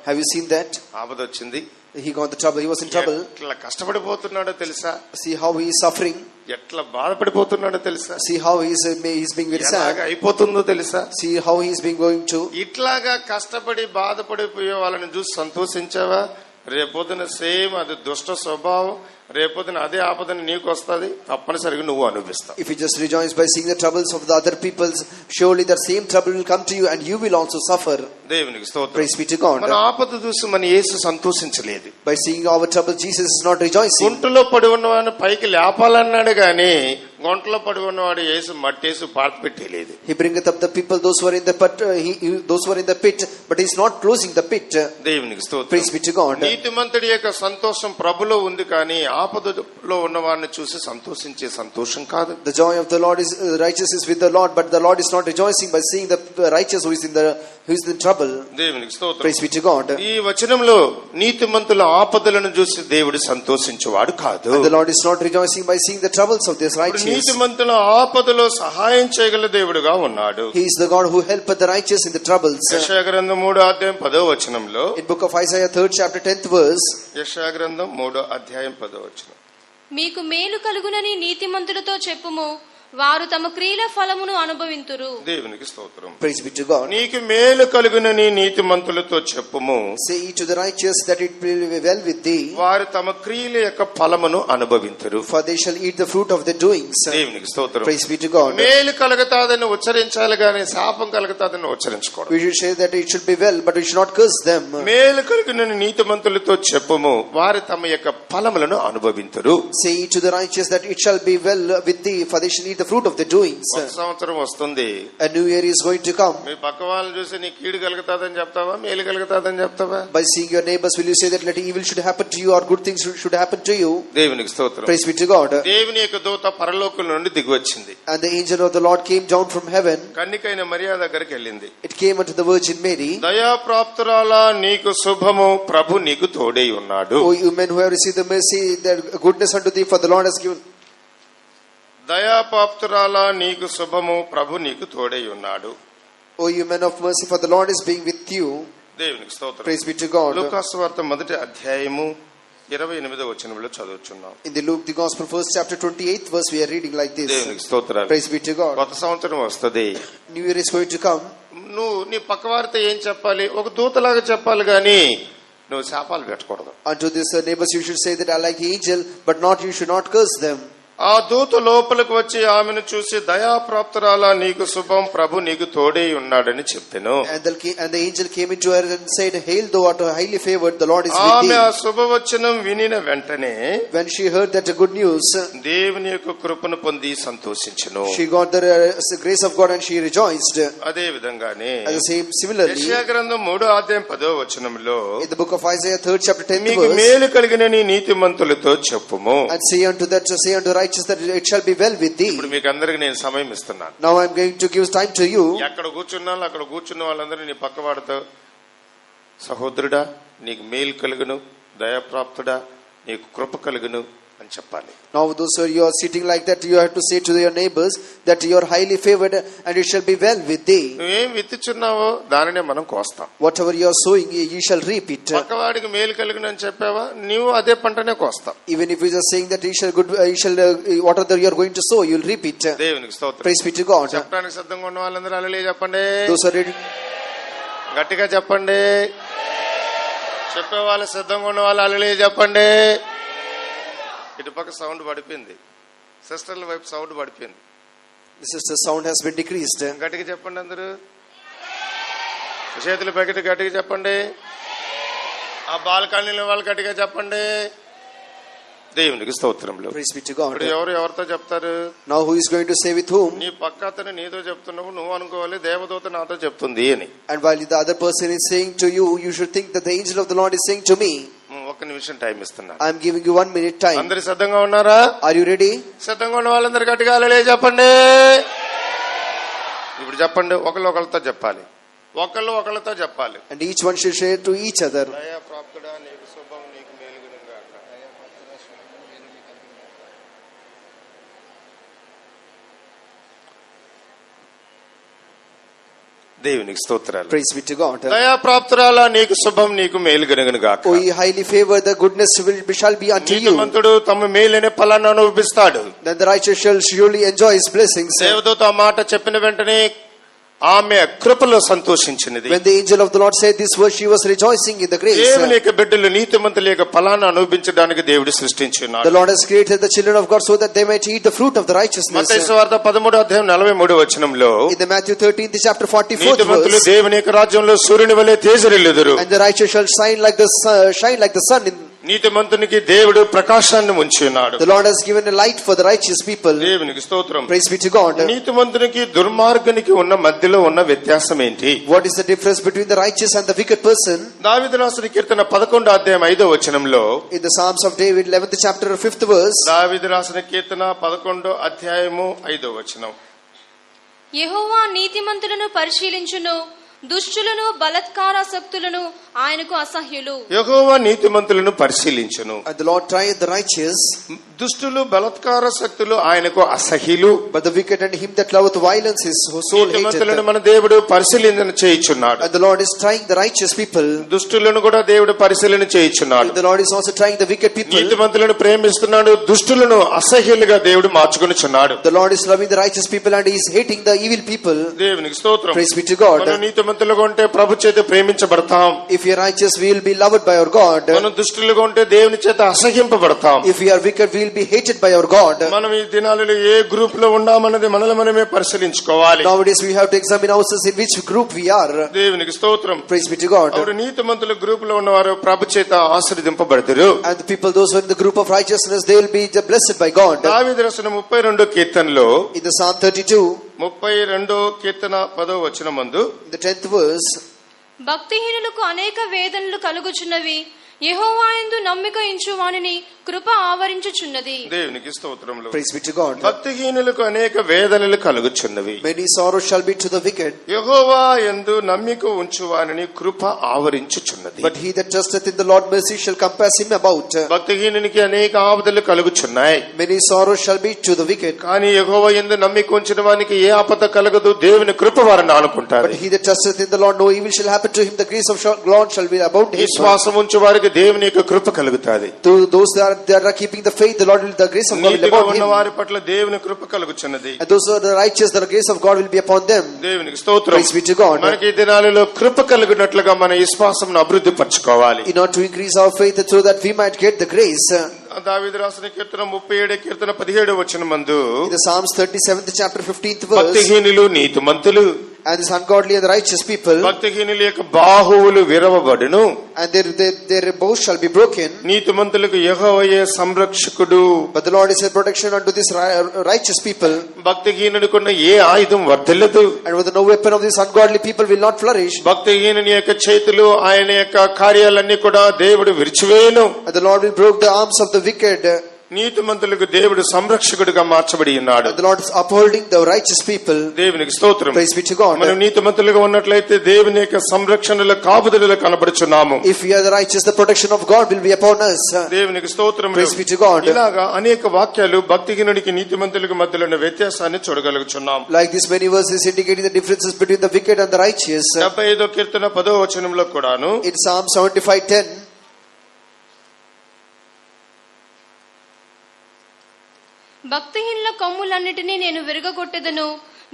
Have you seen that? ఆపద వచ్చింది, He got the trouble. He was in trouble. ఎట్లా కష్టపడిపోతున్నాడో తెలుసా? See how he is suffering. ఎట్లా బాధపడిపోతున్నాడో తెలుసా? See how he is being very sad. ఎలాగ అయిపోతుందో తెలుసా? See how he is being going to. ఇట్లాగా కష్టపడి బాధపడిపోయే వాళ్ళని చూసి సంతోషించావా? రేపొద్దున సేమ్ అది దుష్ట స్వభావం, రేపొద్దున అదే ఆపదని నీకు వస్తుంది, తప్పనిసరిగా నువ్వు అనుభవిస్తావు. If you just rejoice by seeing the troubles of the other peoples, surely the same trouble will come to you and you will also suffer. దేవునికి స్తోత్రం. Praise be to God. మన ఆపద చూసి మన యేసు సంతోషించలేదు. By seeing our trouble, Jesus is not rejoicing. గుంటలో పడి ఉన్నవాడిని పైకి లేపాలన్నాడు గాని గుంటలో పడి ఉన్నవాడు యేసు మట్టేసి పాత పెట్టలేదు. He bringeth up the people, those who are in the pit, those who are in the pit, but he is not closing the pit. దేవునికి స్తోత్రం. Praise be to God. నీతిమంతుడి యొక్క సంతోషం ప్రభులో ఉంది, కానీ ఆపదలో ఉన్నవాడిని చూసి సంతోషించే సంతోషం కాదు. The joy of the Lord is righteous is with the Lord, but the Lord is not rejoicing by seeing the righteous who is in trouble. దేవునికి స్తోత్రం. Praise be to God. ఈ వచనంలో నీతిమంతుల ఆపదలను చూసి దేవుడు సంతోషించేవాడు కాదు. And the Lord is not rejoicing by seeing the troubles of this righteous. నీతిమంతుల ఆపదలో సహాయం చేయగల దేవుడుగా ఉన్నాడు. He is the God who helpeth the righteous in the troubles. యెషయా గ్రంథం 3వ అధ్యాయం 10వ వచనంలో, In book of Isaiah 3rd chapter 10th verse, యెషయా గ్రంథం 3వ అధ్యాయం 10వ వచనం, మీకు మేలు కలుగునని నీతిమంతులతో చెప్పుము, వారు తమ క్రియల ఫలమును అనుభవింతురు. దేవునికి స్తోత్రం. praise be to God. నీకు మేలు కలుగునని నీతిమంతులతో చెప్పుము, Say ye to the righteous that it will be well with thee, వారు తమ క్రియల యొక్క ఫలమును అనుభవింతురు. for they shall eat the fruit of their doings. దేవునికి స్తోత్రం. Praise be to God. మేలు కలుగుతాదని ఉచ్చరించాలి గాని శాపం కలుగుతాదని ఉచ్చరించకూడదు. We should say that it should be well, but we should not curse them. మేలు కలుగునని నీతిమంతులతో చెప్పుము, వారు తమ యొక్క ఫలములను అనుభవింతురు. Say ye to the righteous that it shall be well with thee, for they shall eat the fruit of their doings. ఒక సంవత్సరం వస్తుంది, A new year is going to come. మీ పక్క వాళ్ళని చూసి నీ కీడు కలుగుతాదని చెప్తావా, మేలు కలుగుతాదని చెప్తావా? By seeing your neighbors, will you say that let evil should happen to you or good things should happen to you? దేవునికి స్తోత్రం. Praise be to God. దేవుని యొక్క దూత పరలోకం నుండి దిగి వచ్చింది. And the angel of the Lord came down from heaven. కన్నికైన Mariya దగ్గరికి వెళ్ళింది. It came unto the Virgin Mary. దయాప్రాప్తురాలా నీకు శుభము, ప్రభు నీకు తోడై ఉన్నాడు. O you men who have received the mercy, that goodness unto thee, for the Lord has given. దయాప్రాప్తురాలా నీకు శుభము, ప్రభు నీకు తోడై ఉన్నాడు. O you men of mercy, for the Lord is being with you. దేవునికి స్తోత్రం. Praise be to God. లూకాసు వార్త 1వ అధ్యాయము 28వ వచనంలో చదువుచున్నాం. In the Luke the Gospel, first chapter 28th verse, we are reading like this. దేవునికి స్తోత్రాలు. Praise be to God. కొత్త సంవత్సరం వస్తది. New year is going to come. నువ్వు నీ పక్కవారితో ఏం చెప్పాలి? ఒక దూతలాగా చెప్పాలి గాని నువ్వు శాపాలు పెట్టకూడదు. Unto this neighbors you should say that I like the angel, but not you should not curse them. ఆ దూత లోపలికి వచ్చి ఆమెను చూసి దయాప్రాప్తురాలా నీకు శుభం, ప్రభు నీకు తోడై ఉన్నాడని చెప్పెను. And the angel came into her and said, Hail, thou art highly favored, the Lord is with ఆమె ఆ thee. శుభవచనం వినిన వెంటనే When she heard that good news, దేవుని యొక్క కృపను పొంది సంతోషించెను. she got the grace of God and she rejoiced. అదే విధంగానే As the same similarly, యెషయా గ్రంథం 3వ అధ్యాయం 10వ వచనంలో, in the book of Isaiah 3rd chapter 10th మీకు verse, మేలు కలిగిన నీ నీతిమంతులతో చెప్పుము. and say unto righteous that it shall be well with thee. ఇప్పుడు మీకు అందరికి నేను సమయం ఇస్తున్నాను. Now I am going to give time to you. ఎక్కడ కూర్చున్నాను అక్కడ కూర్చున్న వాళ్ళందరూ నీ పక్కవాడితో, సహోదరుడా నీకు మేలు కలుగును, దయాప్రాప్తుడా నీకు కృప కలుగును అని చెప్పాలి. Now those who you are sitting like that, you have to say to your neighbors that you are highly favored and it shall be well with thee. నువ్వేం విత్తుచున్నావో దానినే మనం కోస్తాం. Whatever you are sowing, you shall reap it. పక్కవాడికి మేలు కలుగును అని చెప్పావా, నీవు అదే పంటనే కోస్తాం. Even if you are saying that you shall whatever you are going to sow, you will reap it. దేవునికి స్తోత్రం. Praise be to God. చెప్పడానికి సిద్ధంగా ఉన్న వాళ్ళందరూ హల్లెలూయా చెప్పండి. Those are ready. గట్టిగా చెప్పండి. చెప్పే వాళ్ళు సిద్ధంగా ఉన్న వాళ్ళు హల్లెలూయా చెప్పండి. ఇటుపక్క సౌండ్ పడిపోయింది, సిస్టర్ల వైపు సౌండ్ పడిపోయింది. The sister sound has been decreased. గట్టిగా చెప్పండి అందరూ. చేతులు పైకి గట్టిగా చెప్పండి. ఆ బాల్కనీలో వాళ్ళు గట్టిగా చెప్పండి. దేవునికి స్తోత్రములు. Praise be to God. ఇప్పుడు ఎవరితో చెప్తారు? Now who is going to say with whom? నీ పక్క అతను నీతో చెప్తున్నావు, నువ్వు అనుకోవాలి దేవదూత నాతో చెప్తుంది అని. And while the other person is saying to you, you should think that the angel of the Lord is saying to me. ఒక్క నిమిషం టైం ఇస్తున్నా. I am giving you 1 minute time. అందరు సిద్ధంగా ఉన్నారా? Are you ready? సిద్ధంగా ఉన్న వాళ్ళందరూ గట్టిగా హల్లెలూయా చెప్పండి. ఇప్పుడు చెప్పండి, ఒకళ్ళతో చెప్పాలి, ఒకళ్ళతో చెప్పాలి. And each one should share to each other. దయాప్రాప్తుడా నీకు శుభం, నీకు మేలుగును గాక. దేవునికి స్తోత్రాలు. Praise be to God. దయాప్రాప్తురాలా నీకు శుభం, నీకు మేలుగును గాక. O ye highly favored, the goodness shall be unto you. నీతిమంతుడు తమ మేలైన ఫలాన్ని అనుభవిస్తాడు. Then the righteous shall surely enjoy his blessings. దేవదూత ఆ మాట చెప్పిన వెంటనే ఆమె కృపలో సంతోషించినది. When the angel of the Lord said this word, she was rejoicing in the grace. దేవుని యొక్క బిడ్డలు నీతిమంతుల యొక్క ఫలాన్ని అనుభవించడానికి దేవుడు సృష్టించున్నాడు. The Lord has created the children of God so that they might eat the fruit of the righteousness. మత్తయి సువార్త 13:43 In the Matthew 13th chapter 44th నీతిమంతులు verse, దేవుని యొక్క రాజ్యంలో సూర్యుని వలె తేజరిల్లుదురు. and the righteous shall shine like the sun in. నీతిమంతునికి దేవుడు ప్రకాశాన్ని ఉంచి ఉన్నాడు. The Lord has given a light for the righteous people. దేవునికి స్తోత్రం. Praise be to God. నీతిమంతునికి దుర్మార్గునికి ఉన్న మధ్యలో ఉన్న వ్యత్యాసం ఏంటి? What is the difference between the righteous and the wicked person? దావీదు రాసిన కీర్తన 11:5 In the Psalms of David 11th chapter 5th verse, దావీదు రాసిన కీర్తన 11:5 యెహోవా నీతిమంతులను పరిశీలించును, దుష్టులను బలాత్కారాసక్తులను ఆయనకు అసహ్యులు. యెహోవా నీతిమంతులను పరిశీలించును, and the Lord trieth the righteous, దుష్టులు బలాత్కారాసక్తులు ఆయనకు అసహ్యులు. but the wicked and him that loveth violence his soul నీతిమంతులను hateth. మన దేవుడు పరిశీలన చేయుచున్నాడు. And the Lord is trying the righteous people. దుష్టులను కూడా దేవుడు పరిశీలన చేయుచున్నాడు. And the Lord is also trying the wicked people. నీతిమంతులను ప్రేమిస్తున్నాడు, దుష్టులను అసహ్యులుగా దేవుడు మార్చుకొనుచున్నాడు. The Lord is loving the righteous people and he is hating the evil people. దేవునికి స్తోత్రం. Praise be to God. మనం నీతిమంతులుగా ఉంటే ప్రభు చేత ప్రేమించబడతాం. If we are righteous, we will be loved by our God. మనం దుష్టులుగా ఉంటే దేవుని చేత అసహ్యింపబడతాం. If we are wicked, we will be hated by our God. మనం ఈ దినాలలో ఏ గ్రూప్ లో ఉన్నామన్నది మనల్ని మనమే పరిశీలించుకోవాలి. Nowadays we have to examine ourselves in which group we are. దేవునికి స్తోత్రం. Praise be to God. అప్పుడు నీతిమంతుల గ్రూప్ లో ఉన్నవారు ప్రభు చేత ఆశీర్వదింపబడతారు. And the people, those who are in the group of righteousness, they will be blessed by God. దావీదు రాసిన 32 కీర్తనలో In the Psalm 32, 32 కీర్తన 10 మందు the 10th verse, భక్తిహీనులకు అనేక వేదనలు కలుగుచున్నవి, యెహోవాయందు నమ్మిక ఇంచు వానిని కృప ఆవరించుచున్నది. దేవునికి స్తోత్రములు. praise be to God. భక్తిహీనులకు అనేక వేదనలు కలుగుచున్నవి, Many sorrows shall be to the wicked, యెహోవా యందు నమ్మిక ఉంచువానిని కృప ఆవరించుచున్నది. but he that trusteth in the Lord mercy shall compass him about. భక్తిహీనునికి అనేక ఆపదలు కలుగుచున్నాయి, Many sorrows shall be to the wicked, కానీ యెహోవా యందు నమ్మిక ఉంచిన వానికి ఏ ఆపద కలగదు, దేవుని కృప వారిని ఆనుకుంటారు. but he that trusteth in the Lord, no evil shall happen to him. The grace of God shall be about him. విశ్వాసం ఉంచు వారికి దేవుని యొక్క కృప కలుగుతాది. To those that are keeping the faith, the Lord will, the grace of God will be నీతిగా upon ఉన్న him. వారి పట్ల దేవుని కృప కలుగుచున్నది. And those who are the righteous, the grace of God will be upon them. దేవునికి స్తోత్రం. Praise be to God. మనకి ఈ దినాలలో కృప కలిగినట్లుగా మన విశ్వాసం అభివృద్ధి పరచుకోవాలి. In order to increase our faith so that we might get the grace. దావీదు రాసిన కీర్తన 37 కీర్తన 17 మందు In the Psalms 37th chapter 15th verse, భక్తిహీనులు నీతిమంతులు, and this ungodly and the righteous people, భక్తిహీనుల యొక్క బాహువులు విరవబడును, and their bows shall be broken. నీతిమంతులకు యెహోవాయే సంరక్షకుడు. But the Lord is a protection unto this righteous people. భక్తిహీనుడికున్న ఏ ఆయుధం వర్ధిల్లదు, And with no weapon of these ungodly people will not flourish. భక్తిహీనుని యొక్క చేతులు ఆయన యొక్క కార్యాలన్నీ కూడా దేవుడు విరిచివేయును. And the Lord will break the arms of the wicked. నీతిమంతులకు దేవుడు సంరక్షకుడిగా మార్చబడి ఉన్నాడు. And the Lord is upholding the righteous people. దేవునికి స్తోత్రం. Praise be to God. మనం నీతిమంతులుగా ఉన్నట్లయితే దేవుని యొక్క సంరక్షణలో కాపుదలలో కనబడుచున్నాము. If we are the righteous, the protection of God will be upon us. దేవునికి స్తోత్రం. Praise be to God. ఇలాగా అనేక వాక్యాలు భక్తిహీనుడికి నీతిమంతులకు మధ్యలో ఉన్న వ్యత్యాసాన్ని చూడగలుగుచున్నాం. Like this, many verses indicating the differences between the wicked and the righteous. 75 కీర్తన 10 కూడాను In Psalm 75:10, భక్తిహీనుల కొమ్ములన్నిటినీ నేను విరగగొట్టెదను,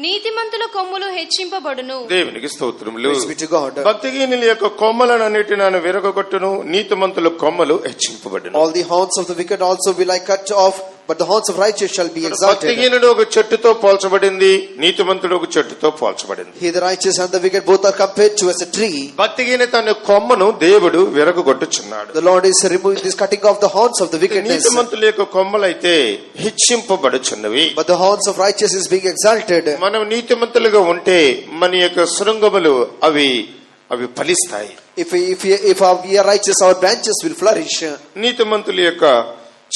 నీతిమంతుల కొమ్ములు హెచ్చింపబడును. దేవునికి స్తోత్రములు. praise be to God. భక్తిహీనుల యొక్క కొమ్మలన్నిటిని నేను విరగొట్టును, నీతిమంతుల కొమ్మలు హెచ్చింపబడును. All the horns of the wicked also will I cut off, but the horns of righteous shall be exalted. భక్తిహీనుడు ఒక చెట్టుతో పోల్చబడింది, నీతిమంతుడు ఒక చెట్టుతో పోల్చబడింది. He, the righteous and the wicked, both are compared to as a tree. భక్తిహీనత అనే కొమ్మను దేవుడు విరగొట్టుచున్నాడు. The Lord is removing this, cutting off the horns of the wickedness. నీతిమంతుల యొక్క కొమ్మలైతే హెచ్చింపబడుచున్నవి. But the horns of righteous is being exalted. మనం నీతిమంతులుగా ఉంటే మన యొక్క శృంగములు అవి ఫలిస్తాయి. If we are righteous, our branches will flourish. నీతిమంతుల యొక్క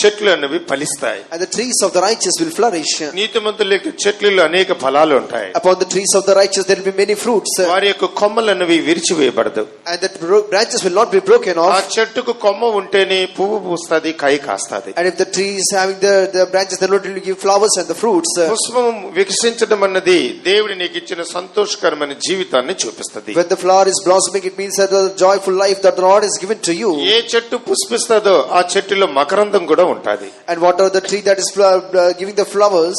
చెట్లు అనేవి ఫలిస్తాయి. And the trees of the righteous will flourish. నీతిమంతుల యొక్క చెట్లలో అనేక ఫలాలు ఉంటాయి. Upon the trees of the righteous there will be many fruits. వారి యొక్క కొమ్మలు అనేవి విరిచివేయబడదు. And the branches will not be broken off. ఆ చెట్టుకు కొమ్మ ఉంటేనే పువ్వు పూస్తది, కాయ కాస్తది. And if the tree is having the branches, then it will give flowers and the fruits. పుష్పం వికసించడం అన్నది దేవుడు నీకు ఇచ్చిన సంతోషకరమైన జీవితాన్ని చూపిస్తది. When the flower is blossoming, it means that the joyful life that the Lord has given to you. ఏ చెట్టు పుష్పిస్తదో ఆ చెట్టులో మకరందం కూడా ఉంటది. And whatever the tree that is giving the flowers,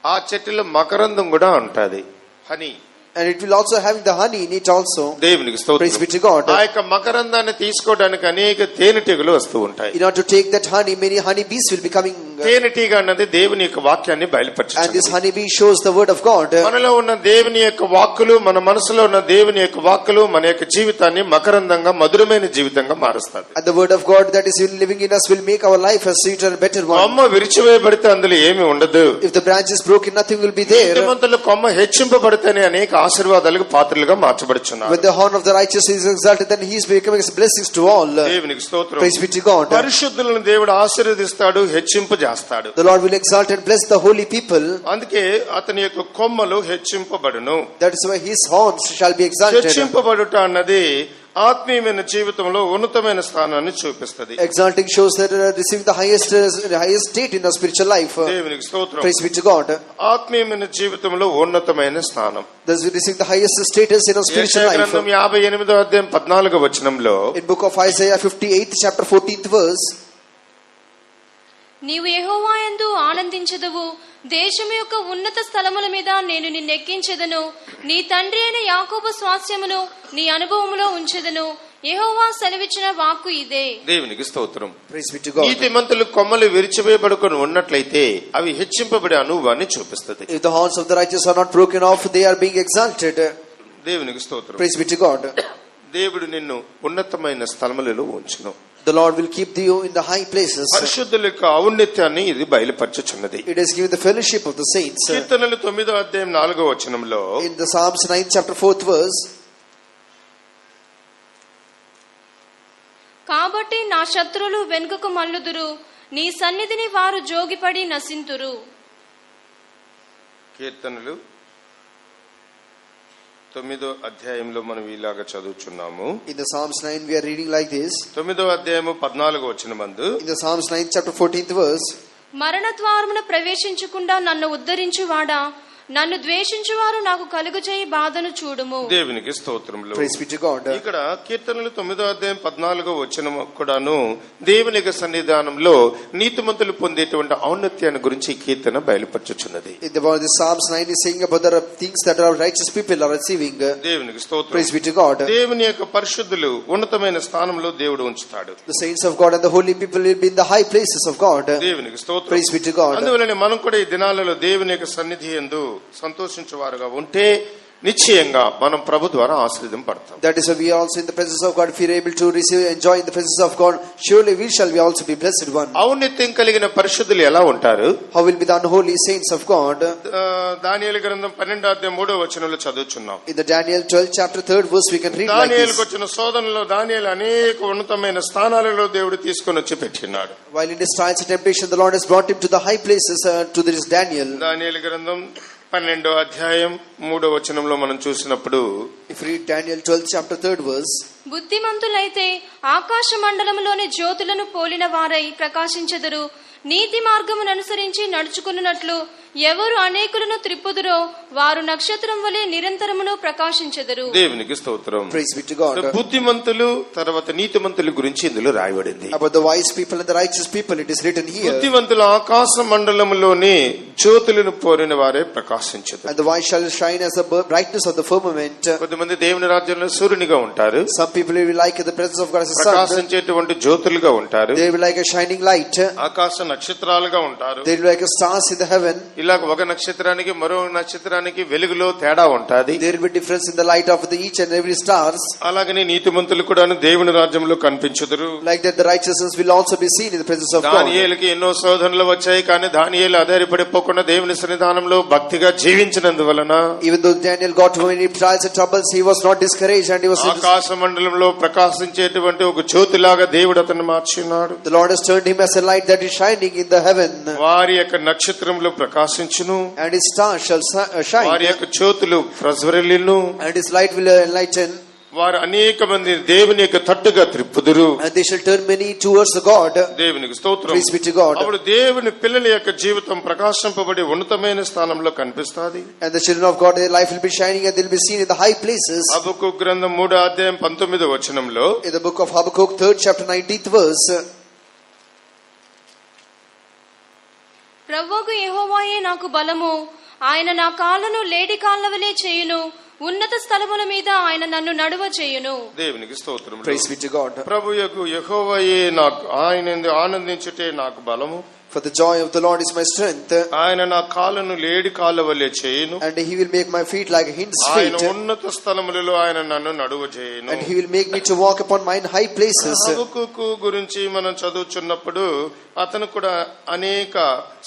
ఆ చెట్టులో మకరందం కూడా ఉంటది, honey. and it will also having the honey in it also. దేవునికి Praise be to God. ఆ యొక్క మకరందాన్ని తీసుకోవడానికి అనేక తేనెటీగలు వస్తూ ఉంటాయి. In order to take that honey, many honey bees will be coming. తేనెటీగ అన్నది దేవుని యొక్క వాక్యాన్ని బయలుపరచుచున్నది. And this honey bee shows the word of God. మనలో ఉన్న దేవుని యొక్క వాక్కులు, మన మనసులో ఉన్న దేవుని యొక్క వాక్కులు మన యొక్క జీవితాన్ని మకరందంగా మధురమైన జీవితంగా మారుస్తాయి. And the word of God that is living in us will make our life a sweeter and better one. కొమ్మ విరిచివేయబడితే అందులో ఏమీ ఉండదు. If the branch is broken, nothing will be there. నీతిమంతుల కొమ్మ హెచ్చింపబడితేనే అనేక ఆశీర్వాదాలకు పాత్రలుగా మార్చబడుచున్నారు. When the horn of the righteous is exalted, then he is becoming blessings to all. దేవునికి స్తోత్రం. Praise be to God. పరిశుద్ధులను దేవుడు ఆశీర్వదిస్తాడు, హెచ్చింపజేస్తాడు. The Lord will exalt and bless the holy people. అందుకే అతని యొక్క కొమ్మలు హెచ్చింపబడును. That is why his horns shall be exalted. హెచ్చింపబడుట అన్నది ఆత్మీయమైన జీవితంలో ఉన్నతమైన స్థానాన్ని చూపిస్తది. Exalting shows that receiving the highest state in the spiritual life. దేవునికి స్తోత్రం. Praise be to God. ఆత్మీయమైన జీవితంలో ఉన్నతమైన స్థానం. Thus we receive the highest status in our spiritual యెషయా life. గ్రంథం 58వ అధ్యాయం 14వ వచనంలో, In book of Isaiah 58th chapter 14th verse, నీవు యెహోవా యందు ఆనందించదువు, దేశము యొక్క ఉన్నత స్థలముల మీద నేను నిన్నెక్కించెదను, నీ తండ్రి అయిన యాకోబు స్వాస్యమును నీ అనుభవములో ఉంచెదను, యెహోవా సెలవిచ్చిన వాక్కు ఇదే. దేవునికి స్తోత్రం. praise be to God. నీతిమంతులు కొమ్మలు విరిచివేయబడుకొని ఉన్నట్లయితే అవి హెచ్చింపబడే అనుభవాన్ని చూపిస్తుంది. If the horns of the righteous are not broken off, they are being exalted. దేవునికి స్తోత్రం. Praise be to God. దేవుడు నిన్ను ఉన్నతమైన స్థలములలో ఉంచును. The Lord will keep you in the high places. పరిశుద్ధుల యొక్క ఔన్నత్యాన్ని ఇది బయలుపరచుచున్నది. It has given the fellowship of the saints. కీర్తనలు 9వ అధ్యాయం 4వ వచనంలో, In the Psalms 9th chapter 4th verse, కాబట్టి నా శత్రులు వెనుకకు మల్లుదురు, నీ సన్నిధిని వారు జోగిపడి నశింతురు. కీర్తనలు 9వ అధ్యాయంలో మనం ఇలాగా చదువుచున్నాము. in the Psalms 9 we are reading like this. 9వ అధ్యాయము 14వ వచనమందు, In the Psalms 9th chapter 14th verse, మరణ ద్వారమున ప్రవేశించకుండా నన్ను ఉద్ధరించువాడా, నన్ను ద్వేషించువారు నాకు కలుగు చేయి బాధను చూడుము. దేవునికి స్తోత్రములు. praise be to God. ఇక్కడ కీర్తనలు 9వ అధ్యాయం 14వ వచనము కూడాను దేవుని యొక్క సన్నిధానంలో నీతిమంతులు పొందేటువంటి ఔన్నత్యాన్ని గురించి ఈ కీర్తన బయలుపరచుచున్నది. In the Psalms 9 is saying about the things that our righteous people are receiving. దేవునికి స్తోత్రం. Praise be to God. దేవుని యొక్క పరిశుద్ధులు ఉన్నతమైన స్థానంలో దేవుడు ఉంచుతాడు. The saints of God and the holy people will be in the high places of God. దేవునికి స్తోత్రం. Praise be to God. అందువలన మనం కూడా ఈ దినాలలో దేవుని యొక్క సన్నిధి యందు సంతోషించువారుగా ఉంటే నిశ్చయంగా మనం ప్రభు ద్వారా ఆశీర్వదింపబడతాం. That is why we are also in the presence of God. If we are able to enjoy in the presence of God, surely we shall be also be blessed one. ఔన్నత్యం కలిగిన పరిశుద్ధులు ఎలా ఉంటారు? How will be the unholy saints of God? దానియేలు గ్రంథం 12వ అధ్యాయం 3వ వచనంలో చదువుచున్నాం. In the Daniel 12 chapter 3rd verse we can read like దానియేలుకు this. వచ్చిన శోధనలో దానియేలు అనేక ఉన్నతమైన స్థానాలలో దేవుడు తీసుకొని వచ్చి పెట్టినాడు. While in his trials and temptation, the Lord has brought him to the high places, to this Daniel. దానియేలు గ్రంథం 12వ అధ్యాయం 3వ వచనంలో మనం చూసినప్పుడు, If we read Daniel 12 chapter 3rd verse, బుద్ధిమంతులైతే ఆకాశ మండలములోని జ్యోతులను పోలిన వారై ప్రకాశించెదరు, నీతి మార్గమును అనుసరించి నడుచుకున్నట్లు ఎవరు అనేకులను త్రిప్పుదురో వారు నక్షత్రం వలె నిరంతరమును ప్రకాశించెదరు. దేవునికి స్తోత్రం. praise be to God. బుద్ధిమంతులు తర్వాత నీతిమంతుల గురించి ఇందులో రాయబడింది. About the wise people and the righteous people, it is written here. బుద్ధిమంతులు ఆకాశ మండలములోని జ్యోతులను పోలిన వారే ప్రకాశించెదరు. And the wise shall shine as the brightness of the firmament. కొంతమంది దేవుని రాజ్యంలో సూర్యునిగా ఉంటారు, Some people will like the presence of God as a sun. ప్రకాశించేటువంటి జ్యోతులుగా ఉంటారు, They will like a shining light. ఆకాశ నక్షత్రాలుగా ఉంటారు. They will like a stars in the heaven. ఇలా ఒక నక్షత్రానికి మరో నక్షత్రానికి వెలుగులో తేడా ఉంటది. There will be difference in the light of the each and every stars. అలాగనే నీతిమంతులు కూడా దేవుని రాజ్యంలో కనిపించుదురు. Like that the righteousness will also be seen in the presence of God. దానియేలుకి ఎన్నో శోధనలు వచ్చాయి, కానీ దానియేలు ఆధారపడిపోకుండా దేవుని సన్నిధానంలో భక్తిగా జీవించినందువలన Even though Daniel got many trials and troubles, he was not discouraged and he was ఆకాశ మండలంలో ప్రకాశించేటువంటి ఒక జ్యోతిలాగా దేవుడు అతన్ని మార్చున్నాడు. the Lord has turned him as a light that is shining in the heaven. వారి యొక్క నక్షత్రంలో ప్రకాశించును, And his star shall shine. వారి యొక్క జ్యోతులు ప్రజ్వరిల్లును, And his light will enlighten. వారు అనేక మంది దేవుని యొక్క తట్టుగా త్రిప్పుదురు. And they shall turn many towards the God. దేవునికి స్తోత్రం. Praise be to God. అప్పుడు దేవుని పిల్లల యొక్క జీవితం ప్రకాశింపబడి ఉన్నతమైన స్థానంలో కనిపిస్తాది. And the children of God, their life will be shining and they will be seen in the high places. హబక్కూకు గ్రంథం 3వ అధ్యాయం 19వ వచనంలో, In the book of Habakkuk, 3rd chapter, 19th verse. ప్రభువుకు యెహోవాయే నాకు బలము, ఆయన నా కాళ్ళను లేడి కాళ్ళ వలె చేయును, ఉన్నత స్థలముల మీద ఆయన నన్ను నడువ చేయును. దేవునికి స్తోత్రం. Praise be to God. ప్రభువుకు యెహోవాయే నాకు, ఆయనందు ఆనందించుటే నాకు బలము, For the joy of the Lord is my strength. ఆయన నా కాళ్ళను లేడి కాళ్ళ వలె చేయును, And he will make my feet like a hind's ఆయన feet. ఉన్నత స్థలములలో ఆయన నన్ను నడువ చేయును. And he will make me to walk upon mine high places. హబక్కూకు గురించి మనం చదువుచున్నప్పుడు అతను కూడా అనేక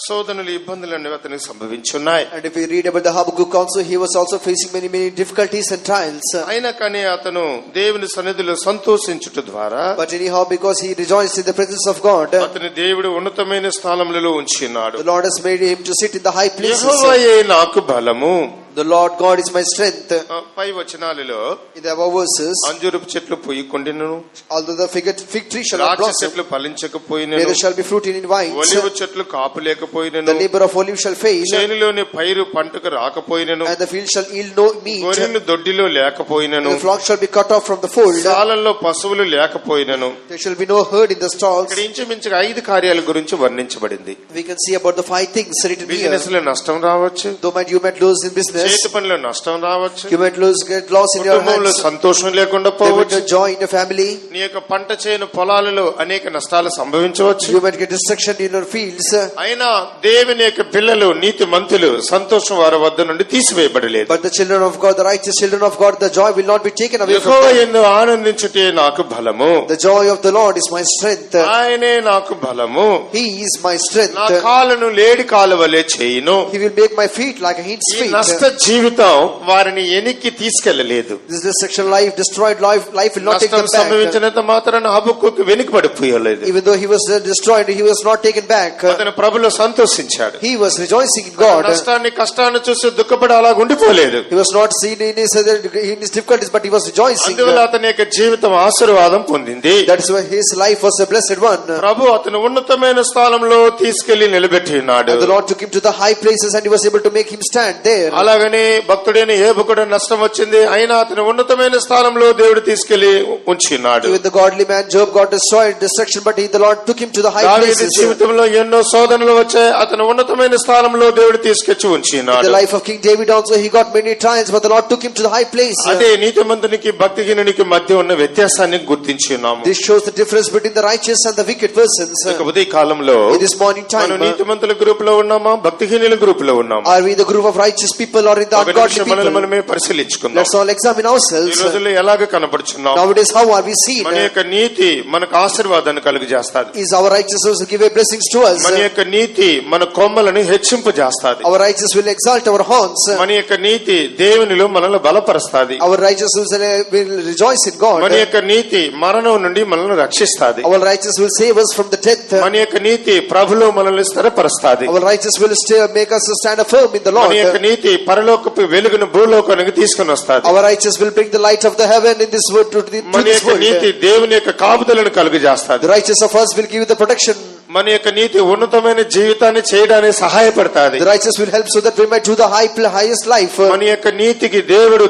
శోధనలు, ఇబ్బందులు అనేవి అతనికి సంభవించున్నాయి. And if we read about the Habakkuk also, he was also facing many difficulties and trials. అయినా కానీ అతను దేవుని సన్నిధిలో సంతోషించుట ద్వారా But anyhow, because he rejoiced in the presence of God, అతని దేవుడు ఉన్నతమైన స్థానములలో ఉంచినాడు. the Lord has made him to sit in the high places. యెహోవాయే నాకు బలము. The Lord God is my strength. Pi వచనాలలో In the above verses, అంజూరపు చెట్లు పొయ్యికొండిను, although the fig tree shall not ద్రాక్ష blossom, చెట్లు ఫలించకపోయినను, neither shall be fruit in vines, ఒలివ చెట్లు కాపు లేకపోయినను, the labor of olive shall fail, చేనులోని పైరు పంటకు రాకపోయినను, and the field shall yield no meat, గొర్రెలు దొడ్డిలో లేకపోయినను, and the flock shall be cut off from the fold, సాలల్లో పశువులు లేకపోయినను. there shall be no herd in the stalls. ఇక్కడ ఇంచుమించుగా 5 కార్యాల గురించి వర్ణించబడింది. We can see about the 5 things written here. Business లో నష్టం రావచ్చు, Though you might lose in business, చేతి పనిలో నష్టం రావచ్చు, you might get lost in your కుటుంబంలో hands, సంతోషం లేకుండా there might పోవచ్చు, be joy in your family, నీ యొక్క పంట చేను పొలాలలో అనేక నష్టాలు సంభవించవచ్చు. you might get destruction in your fields. అయినా దేవుని యొక్క పిల్లలు, నీతి మంతులు, సంతోషం వారి వద్ద నుండి తీసివేయబడలేదు. But the children of God, the righteous children of God, the joy will not be taken away from Jehovah them. యందు ఆనందించుటే నాకు బలము, The joy of the Lord is my strength. ఆయనే నాకు బలము. He is my strength. నా కాళ్ళను లేడి కాలువలే చేయును. He will make my feet like a hind's ఈ feet. నష్ట జీవితం వారిని ఎనికి తీసుకెళ్లలేదు. This destruction life, destroyed life will not take నష్టం them back. సంభవించినంత మాత్రాన హబక్కూకు వెనుక పడిపోయలేదు. Even though he was destroyed, he was not taken back. అతను ప్రభులో సంతోషించాడు. He was rejoicing in God. నష్టాన్ని, కష్టాన్ని చూసి దుఃఖపడి అలా ఉండిపోలేదు. He was not seen in his difficulties, but he was rejoicing. అందువల్ల అతని యొక్క జీవితం ఆశీర్వాదం పొందింది. That is why his life was a blessed one. ప్రభు అతను ఉన్నతమైన స్థానంలో తీసుకెళ్లి నిలబెట్టి ఉన్నాడు. And the Lord took him to the high places and he was able to make him stand there. అలాగనే భక్తుడైన ఏబుకు నష్టం వచ్చింది, అయినా అతను ఉన్నతమైన స్థానంలో దేవుడు తీసుకెళ్లి ఉంచినాడు. Even the godly man Job got destroyed, destruction, but the Lord took him to the high దావీదు places. జీవితంలో ఎన్నో శోధనలు వచ్చాయి, అతను ఉన్నతమైన స్థానంలో దేవుడు తీసుకొచ్చి In ఉంచినాడు. the life of King David also, he got many trials, but the Lord took him to the high place. అదే నీతిమంతునికి భక్తిహీనునికి మధ్య ఉన్న వ్యత్యాసాన్ని గుర్తించున్నాము. This shows the difference between the righteous and the wicked persons. ఇక ఉదయ కాలంలో In this morning మనం time, నీతిమంతుల group లో ఉన్నామా, భక్తిహీనుల గ్రూప్ లో ఉన్నామా? are we in the group of righteous people or in the ఒక ungodly నిమిషం మనల్ని people? మనమే పరిశీలించుకుందాం. Let's all examine ఈ ourselves. రోజుల్లో ఎలాగ కనబడుచున్నాం? Nowadays, how are we seen? మన యొక్క నీతి మనకు ఆశీర్వాదాన్ని కలుగజేస్తాది. Is our righteousness to give a blessings to us? మన యొక్క నీతి మన కొమ్మలను హెచ్చింపు చేస్తాది. Our righteousness will exalt our horns. మన యొక్క నీతి దేవునిలో మనల్ని బలపరుస్తాది. Our righteousness will rejoice in God. మన యొక్క నీతి మరణం నుండి మనల్ని రక్షిస్తాది. Our righteousness will save us from the death. మన యొక్క నీతి ప్రభులో మనల్ని స్థిరపరుస్తాది. Our righteousness will make us to stand firm in the మన యొక్క Lord. నీతి పరలోకపు వెలుగును భూలోకానికి తీసుకొని వస్తాది. Our righteousness will bring the light of the heaven in this world to మన this యొక్క నీతి world. దేవుని యొక్క కాపుదలను కలుగజేస్తాది. The righteousness of us will give the protection. మన యొక్క నీతి ఉన్నతమైన జీవితాన్ని చేయడానికి సహాయపడతాది. The righteous will help so that we might do the highest life. మన యొక్క నీతికి దేవుడు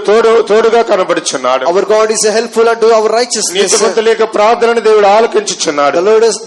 తోడుగా కనబడుచున్నాడు. Our God is helpful unto our righteousness. నీతిమంతుల యొక్క ప్రార్థనను దేవుడు ఆలకించుచున్నాడు.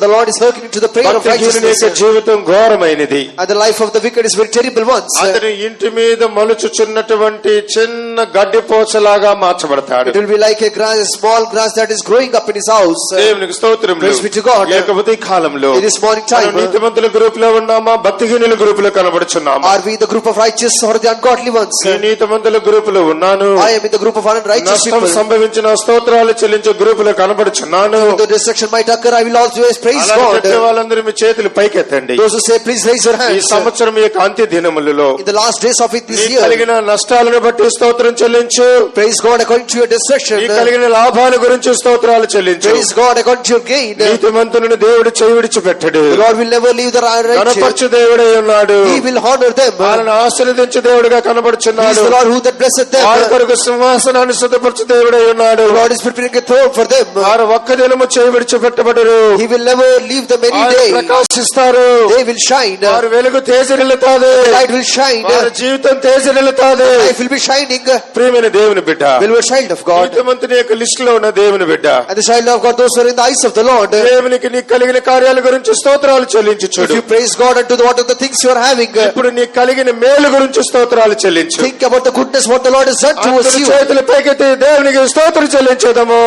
The Lord is hearkening to the prayer of righteousness. జీవితం ఘోరమైనది. And the life of the wicked is very terrible ones. అతని ఇంటి మీద మలుచుచున్నటువంటి చిన్న గడ్డిపోచలాగా మార్చబడతాడు. It will be like a small grass that is growing up in his house. దేవునికి స్తోత్రం. Praise be to God. లేకపోతే ఈ కాలంలో morning time, నీతిమంతుల గ్రూప్ లో ఉన్నామా, భక్తిహీనుల గ్రూప్ లో కనబడుచున్నామా? Are we the group of righteous or the ungodly ones? నీతిమంతుల గ్రూప్ లో ఉన్నాను. I am in the group of unrighteous people. సంభవించిన స్తోత్రాలు చెల్లించే గ్రూప్ లో కనబడుచున్నాను. The destruction might occur, I will always praise God. వాళ్ళందరూ మీ చేతులు పైకెత్తండి. Those who say please raise your hands. ఈ సంవత్సరం యొక్క అంత్య దినములలో, in the last days of it this year, కలిగిన నష్టాలను బట్టి స్తోత్రం చెల్లించు. Praise God according to your destruction. ఈ కలిగిన లాభాల గురించి స్తోత్రాలు చెల్లించు. Praise God according to your gain. నీతిమంతులను దేవుడు చేయి విడిచిపెట్టడు. The Lord will never leave the righteous. కనపరచు దేవుడే ఉన్నాడు. He will honor them. వాళ్ళని ఆశీర్వదించు దేవుడుగా కనబడుచున్నాడు. He is the Lord who that blesseth them. వారి కొరకు సింహాసనాన్ని సిద్ధపరచు దేవుడే ఉన్నాడు. The Lord is preparing a throne for them. వారు ఒక్క దినము చేయి విడిచిపెట్టబడరు. He will never leave them any day. ప్రకాశిస్తారు. They will shine. వారు వెలుగు తేజరిల్లుతాది. Light will shine. వారి జీవితం తేజరిల్లుతాది. Life will be shining. ప్రియమైన దేవుని బిడ్డ, beloved child of God, నీతిమంతుని యొక్క లిస్ట్ లో ఉన్న దేవుని బిడ్డ, and the child of God, those who are in the eyes of the Lord, దేవునికి నీకు కలిగిన కార్యాల గురించి స్తోత్రాలు చెల్లించు. if you praise God unto what are the things you are having, ఇప్పుడు నీకు కలిగిన మేలు గురించి స్తోత్రాలు చెల్లించు. think about the goodness what the Lord has done towards you. చేతుల పైకెత్తి దేవునికి స్తోత్రం చెల్లించేదము.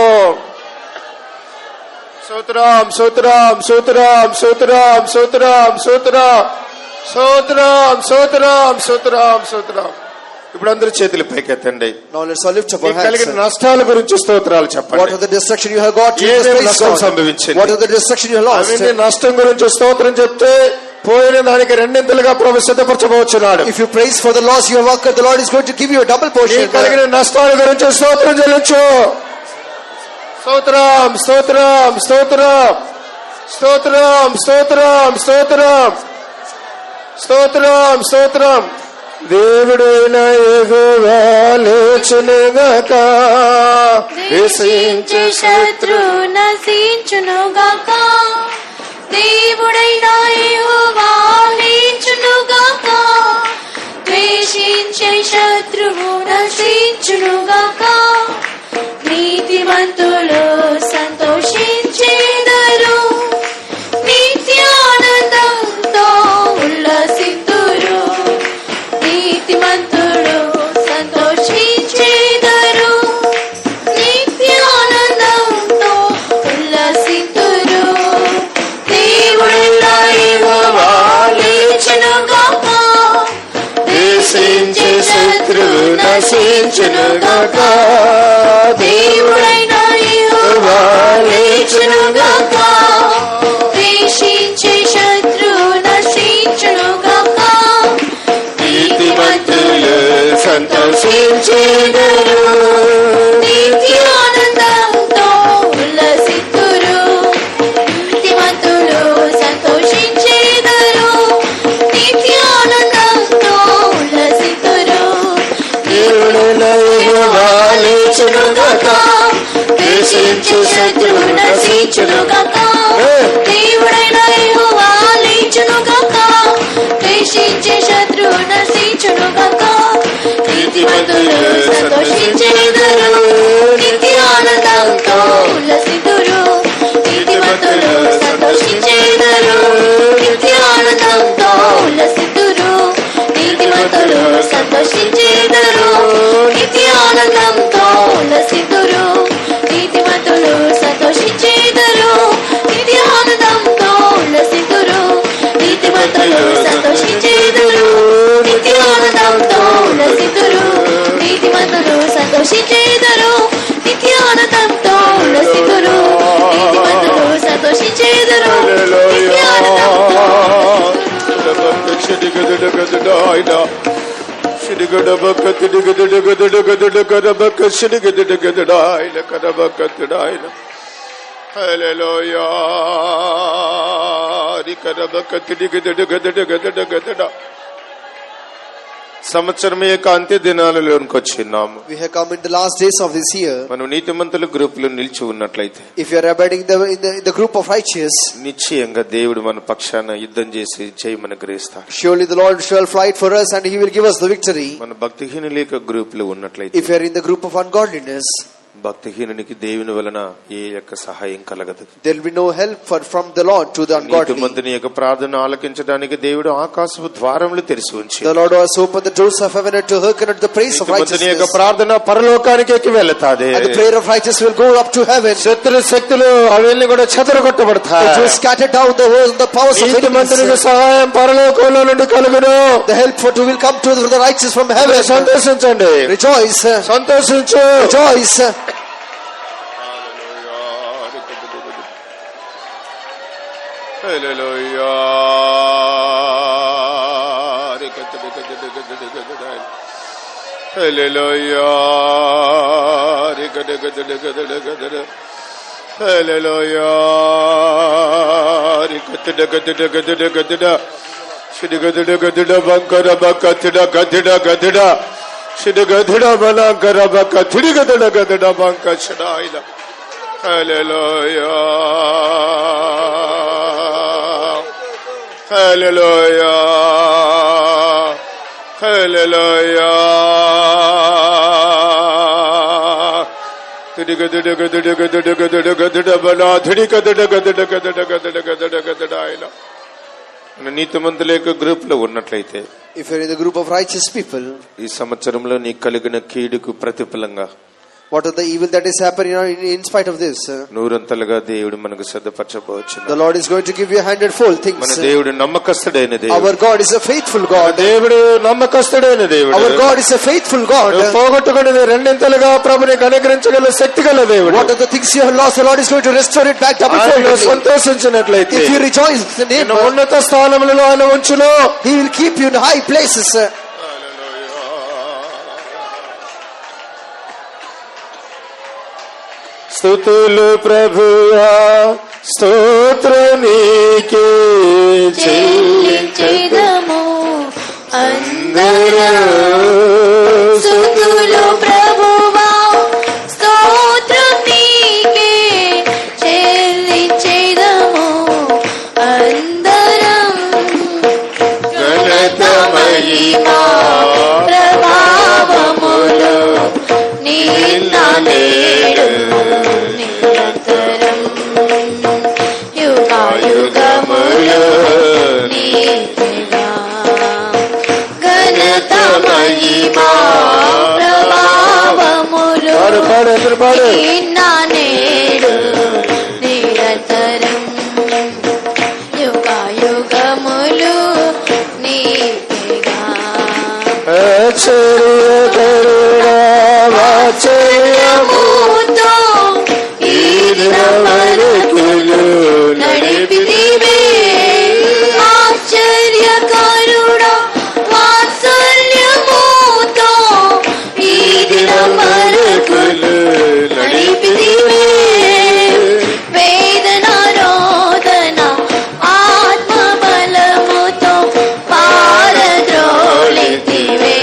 స్తోత్రం స్తోత్రం స్తోత్రం స్తోత్రం స్తోత్రం స్తోత్రం స్తోత్రం స్తోత్రం స్తోత్రం స్తోత్రం. ఇప్పుడు అందరూ చేతులు పైకెత్తండి. Now let's all lift up our hands. కలిగిన నష్టాల గురించి స్తోత్రాలు చెప్పండి. What are the destruction you have got? నష్టం సంభవించింది. What are the destruction you have lost? అవన్నీ నష్టం గురించి స్తోత్రం చెప్తే పోయిన దానికి రెండింతలుగా ప్రభు సిద్ధపరచబోచున్నాడు. If you praise for the loss you have occurred, the Lord is going to give you a double portion. కలిగిన నష్టాల గురించి స్తోత్రం చెల్లించు. స్తోత్రం స్తోత్రం స్తోత్రం స్తోత్రం స్తోత్రం స్తోత్రం స్తోత్రం స్తోత్రం. దేవుడైన యెహోవా లేచునుగాక, ద్వేషించే శత్రు నశించునుగాక. దేవుడైన యెహోవా లేచునుగాక, ద్వేషించే శత్రువు నశించునుగాక. నీతిమంతులు సంతోషించెదరు, నిత్యానందంతో ఉల్లసింతురు. నీతిమంతులు సంతోషించెదరు, నిత్యానందంతో ఉల్లసింతురు. దేవుడైన యెహోవా లేచునుగాక, ద్వేషించే శత్రువు నశించునుగాక. దేవుడైన యెహోవా లేచునుగాక, ద్వేషించే శత్రువు నశించునుగాక. నీతిమంతులు సంతోషించెదరు, నిత్యానందంతో ఉల్లసింతురు. నీతిమంతులు సంతోషించెదరు, నిత్యానందంతో ఉల్లసింతురు. దేవుడైన యెహోవా లేచునుగాక, ద్వేషించే శత్రువు నశించునుగాక. దేవుడైన యెహోవా లేచునుగాక, ద్వేషించే శత్రువు నశించునుగాక. నీతిమంతులు సంతోషించెదరు, నిత్యానందంతో ఉల్లసింతురు. నీతిమంతులు సంతోషించెదరు, నిత్యానందంతో ఉల్లసింతురు. నీతిమంతులు సంతోషించెదరు, నిత్యానందంతో ఉల్లసింతురు. నీతిమంతులు సంతోషించెదరు, నిత్యానందంతో ఉల్లసింతురు. నీతిమంతులు సంతోషించెదరు, నిత్యానందంతో ఉల్లసింతురు. నీతిమంతులు సంతోషించెదరు, నిత్యానందంతో ఉల్లసింతురు. నీతిమంతులు సంతోషించెదరు, నిత్యానందంతో సంవత్సరం యొక్క అంత్య దినాలలోనికి వచ్చిన్నాము. We have come in the last days of this year. మనం నీతిమంతుల గ్రూప్ లో నిలిచి ఉన్నట్లయితే, If you are abiding in the group of righteous, నిశ్చయంగా దేవుడు మన పక్షాన యుద్ధం చేసి జయమని గ్రహిస్తాడు. surely the Lord shall fight for us and He will give us the victory. మన భక్తిహీనుల యొక్క గ్రూప్ లో ఉన్నట్లయితే, If you are in the group of ungodliness, భక్తిహీనునికి దేవుని వలన ఏ యొక్క సహాయం కలగదు. there will be no help from the Lord to the ungodly. నీతిమంతుని యొక్క ప్రార్థన ఆలకించడానికి దేవుడు ఆకాశపు ద్వారములు తెరిచి ఉంచాడు. The Lord has opened the doors of heaven to hearken at the praise of నీతిమంతుని యొక్క righteousness. ప్రార్థన పరలోకానికి ఎక్కి వెళతాది. And the prayer of righteous will go up to heaven. శత్రు శక్తులు అవన్నీ కూడా చెదరగొట్టబడతాయి. It will scatter down the powers of నీతిమంతునికి enemies. సహాయం పరలోకంలో నుండి కలుగును. The help will come to the righteous from heaven. సంతోషించండి, Rejoice, సంతోషించు. rejoice. Hallelujah. Hallelujah. Hallelujah. Hallelujah. నీతిమంతుల యొక్క గ్రూప్ లో ఉన్నట్లయితే, If you are in the group of righteous people, ఈ సంవత్సరంలో నీకు కలిగిన కీడుకు ప్రతిఫలంగా, what are the evil that is happening in spite of this? నూరంతలుగా దేవుడు మనకు సిద్ధపరచబోవచ్చు. The Lord is going to give you 100-fold things. మన దేవుడు నమ్మకస్తుడైన దేవుడు. Our God is a faithful God. దేవుడు నమ్మకస్తుడైన దేవుడు. Our God is a faithful God. పోగొట్టుకునేది రెండింతలుగా ప్రభుని అనుగ్రహించగల శక్తి గల దేవుడు. What are the things you have lost? The Lord is going to restore it back double ఆయన fold. సంతోషించినట్లయితే, If you rejoice in the name, ఉన్నత స్థానములలో ఆయన ఉంచును. He will keep you in high places. స్తుతులు ప్రభువా, స్తోత్ర నీకే చెల్లించెదము అందరూ. స్తుతులు ప్రభువా, స్తోత్రం నీకే చెల్లించెదము అందరం. ఘనత మహిమా ప్రభావములు నిన్న నేడు నిరంతరం యుగాయుగములు నీవేగా. ఘనత మహిమా ప్రభావములు నిన్న నేడు నిరంతరం యుగాయుగములు నీవేగా. ఆశ్చర్యముతో ఈ దినవరకులు నడిపితివే. ఆశ్చర్యకరుడా వాత్సల్యముతో ఈ దినవరకులు నడిపితివే. వేదన రోదన ఆత్మబలముతో పారద్రోలితివే.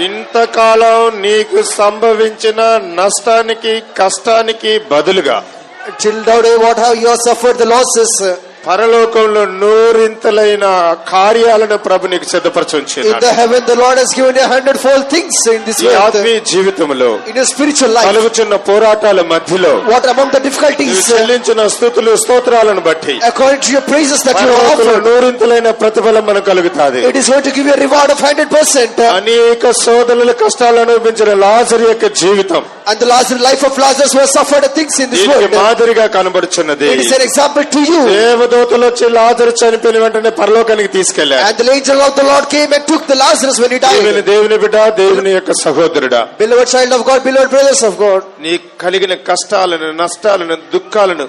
ఇంతకాలం నీకు సంభవించిన నష్టానికి కష్టానికి బదులుగా Till now, what have you suffered the losses? పరలోకంలో నూరింతలైన కార్యాలను ప్రభు నీకు In సిద్ధపరచుంచున్నాడు. the heaven, the Lord has given you 100-fold things in this ఈ world. ఆత్మీయ జీవితంలో In your spiritual life, కలుగుచున్న పోరాటాల మధ్యలో what among the నీవు difficulties, చెల్లించిన స్తుతులు స్తోత్రాలను బట్టి according to your praises that you have పరలోకంలో offered, నూరింతలైన ప్రతిఫలం మనకు కలుగుతాది. it is going to give you a reward of 100%. అనేక శోధనల కష్టాలు అనుభవించిన లాజరు యొక్క జీవితం And the last life of Lazarus who has suffered things in this దీనికి world, మాదిరిగా కనబడుచున్నది. it is an example to you. దేవదూతలు వచ్చి లాజరు చనిపోయిన వెంటనే పరలోకానికి తీసుకెళ్లారు. And the angel of the Lord came and took the Lazarus when he ఈమెను died. దేవుని బిడ్డ, దేవుని యొక్క సహోదరుడా, Beloved child of God, beloved brothers of God, నీ కలిగిన కష్టాలను నష్టాలను దుఃఖాలను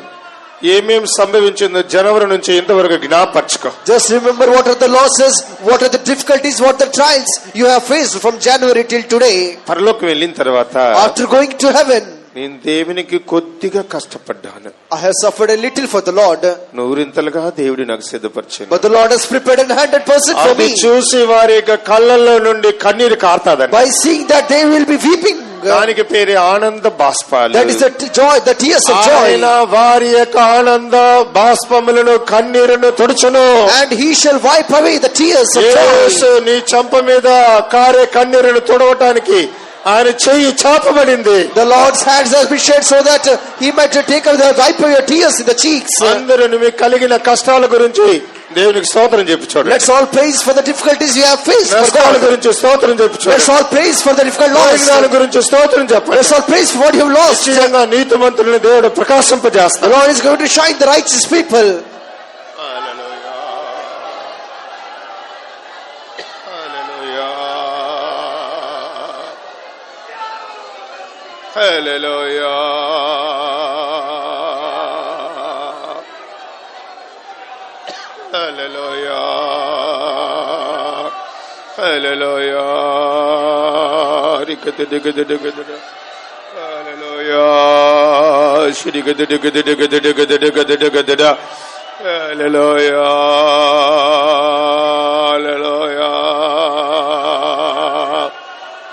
ఏమేం సంభవించిందో జనవరి నుంచి ఇంతవరకు జ్ఞాపర్చుకో. just remember what are the losses, what are the difficulties, what are the trials you have faced from January till today. పరలోకం వెళ్ళిన తర్వాత After going to heaven, నేను దేవునికి కొద్దిగా కష్టపడ్డాను, I have suffered a little for the Lord, నూరింతలుగా దేవుడు నాకు సిద్ధపరిచాను. but the Lord has prepared 100% for అది me. చూసి వారి యొక్క కళ్ళల్లో నుండి కన్నీరు కార్తాదండి. By seeing that they will be weeping, దానికి పేరే ఆనంద బాష్పాలు. that is the joy, the tears of joy. ఆయన వారి యొక్క ఆనంద బాష్పములను కన్నీరును తుడుచును. And he shall wipe away the tears of Yesu joy. నీ చంప మీద కారే కన్నీరును తుడవటానికి ఆయన చెయ్యి చాపబడింది. The Lord's hands has been shed so that he might take away the wipe away your tears in the cheeks. అందరూ మీకు కలిగిన కష్టాల గురించి దేవునికి స్తోత్రం చెప్పి చూడండి. Let's all praise for the difficulties you have faced. For నష్టాల God. గురించి స్తోత్రం చెప్పి Let's చూడండి. all praise for the difficult దాని loss. గురించి స్తోత్రం చెప్పండి. Let's all praise for what you have lost. నిశ్చయంగా నీతిమంతులను దేవుడు The ప్రకాశింపజేస్తాడు. Lord is going to shine the righteous people. Hallelujah. Hallelujah. Hallelujah. Hallelujah. Hallelujah. Hallelujah.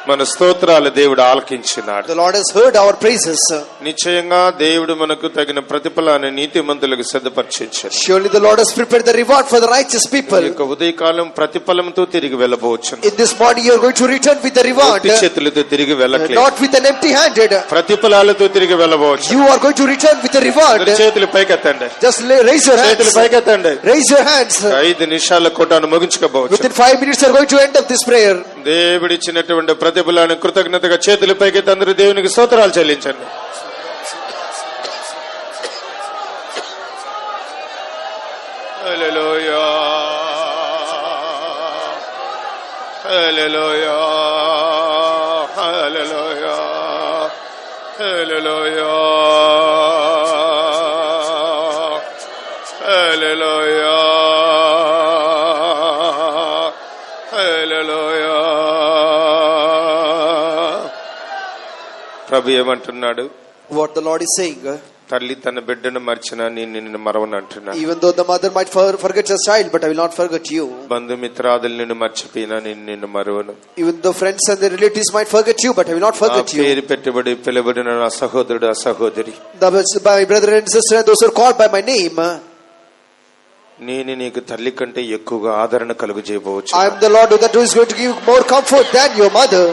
మన స్తోత్రాలు దేవుడు ఆలకించినాడు. The Lord has heard our praises. నిశ్చయంగా దేవుడు మనకు తగిన ప్రతిఫలాన్ని నీతిమంతులకు సిద్ధపరిచాడు. Surely the Lord has prepared the reward for the righteous people. ఈ యొక్క ఉదయకాలం ప్రతిఫలంతో తిరిగి వెళ్ళబోవచ్చు. In this morning you are going to return with the reward, ఒట్టి చేతులతో తిరిగి వెళ్ళట్లేదు, not with an empty handed. ప్రతిఫలాలతో తిరిగి వెళ్ళబోవచ్చు. You are going to return with the reward. చేతులు పైకెత్తండి, Just raise your చేతులు hands. పైకెత్తండి. Raise your hands. 5 నిమిషాల కొట్టాను ముగించుకోబోవచ్చు. Within 5 minutes you are going to end up this prayer. దేవుడిచ్చినటువంటి ప్రతిఫలాన్ని కృతజ్ఞతగా చేతులు పైకెత్తి అందరూ దేవునికి స్తోత్రాలు చెల్లించండి. హల్లెలూయా. హల్లెలూయా. హల్లెలూయా. హల్లెలూయా. హల్లెలూయా. హల్లెలూయా. ప్రభు ఏమంటున్నాడు? What the Lord is saying, తల్లి తన బిడ్డను మర్చినా నేను నిన్ను మరవను అంటున్నాడు. even though the mother might forget her child, but I will not forget you. బంధుమిత్రాదులు నిన్ను మర్చిపోయినా నేను నిన్ను మరవను. Even though friends and the relatives might forget you, but I will not forget you. పేరు పెట్టుబడి పిలువబడిన నా సహోదరుడు ఆ సహోదరి, My brother and sister and those who are called by my name, నేను నీకు తల్లి కంటే ఎక్కువగా ఆదరణ కలుగజేయవచ్చు. I am the Lord that is going to give more comfort than your mother.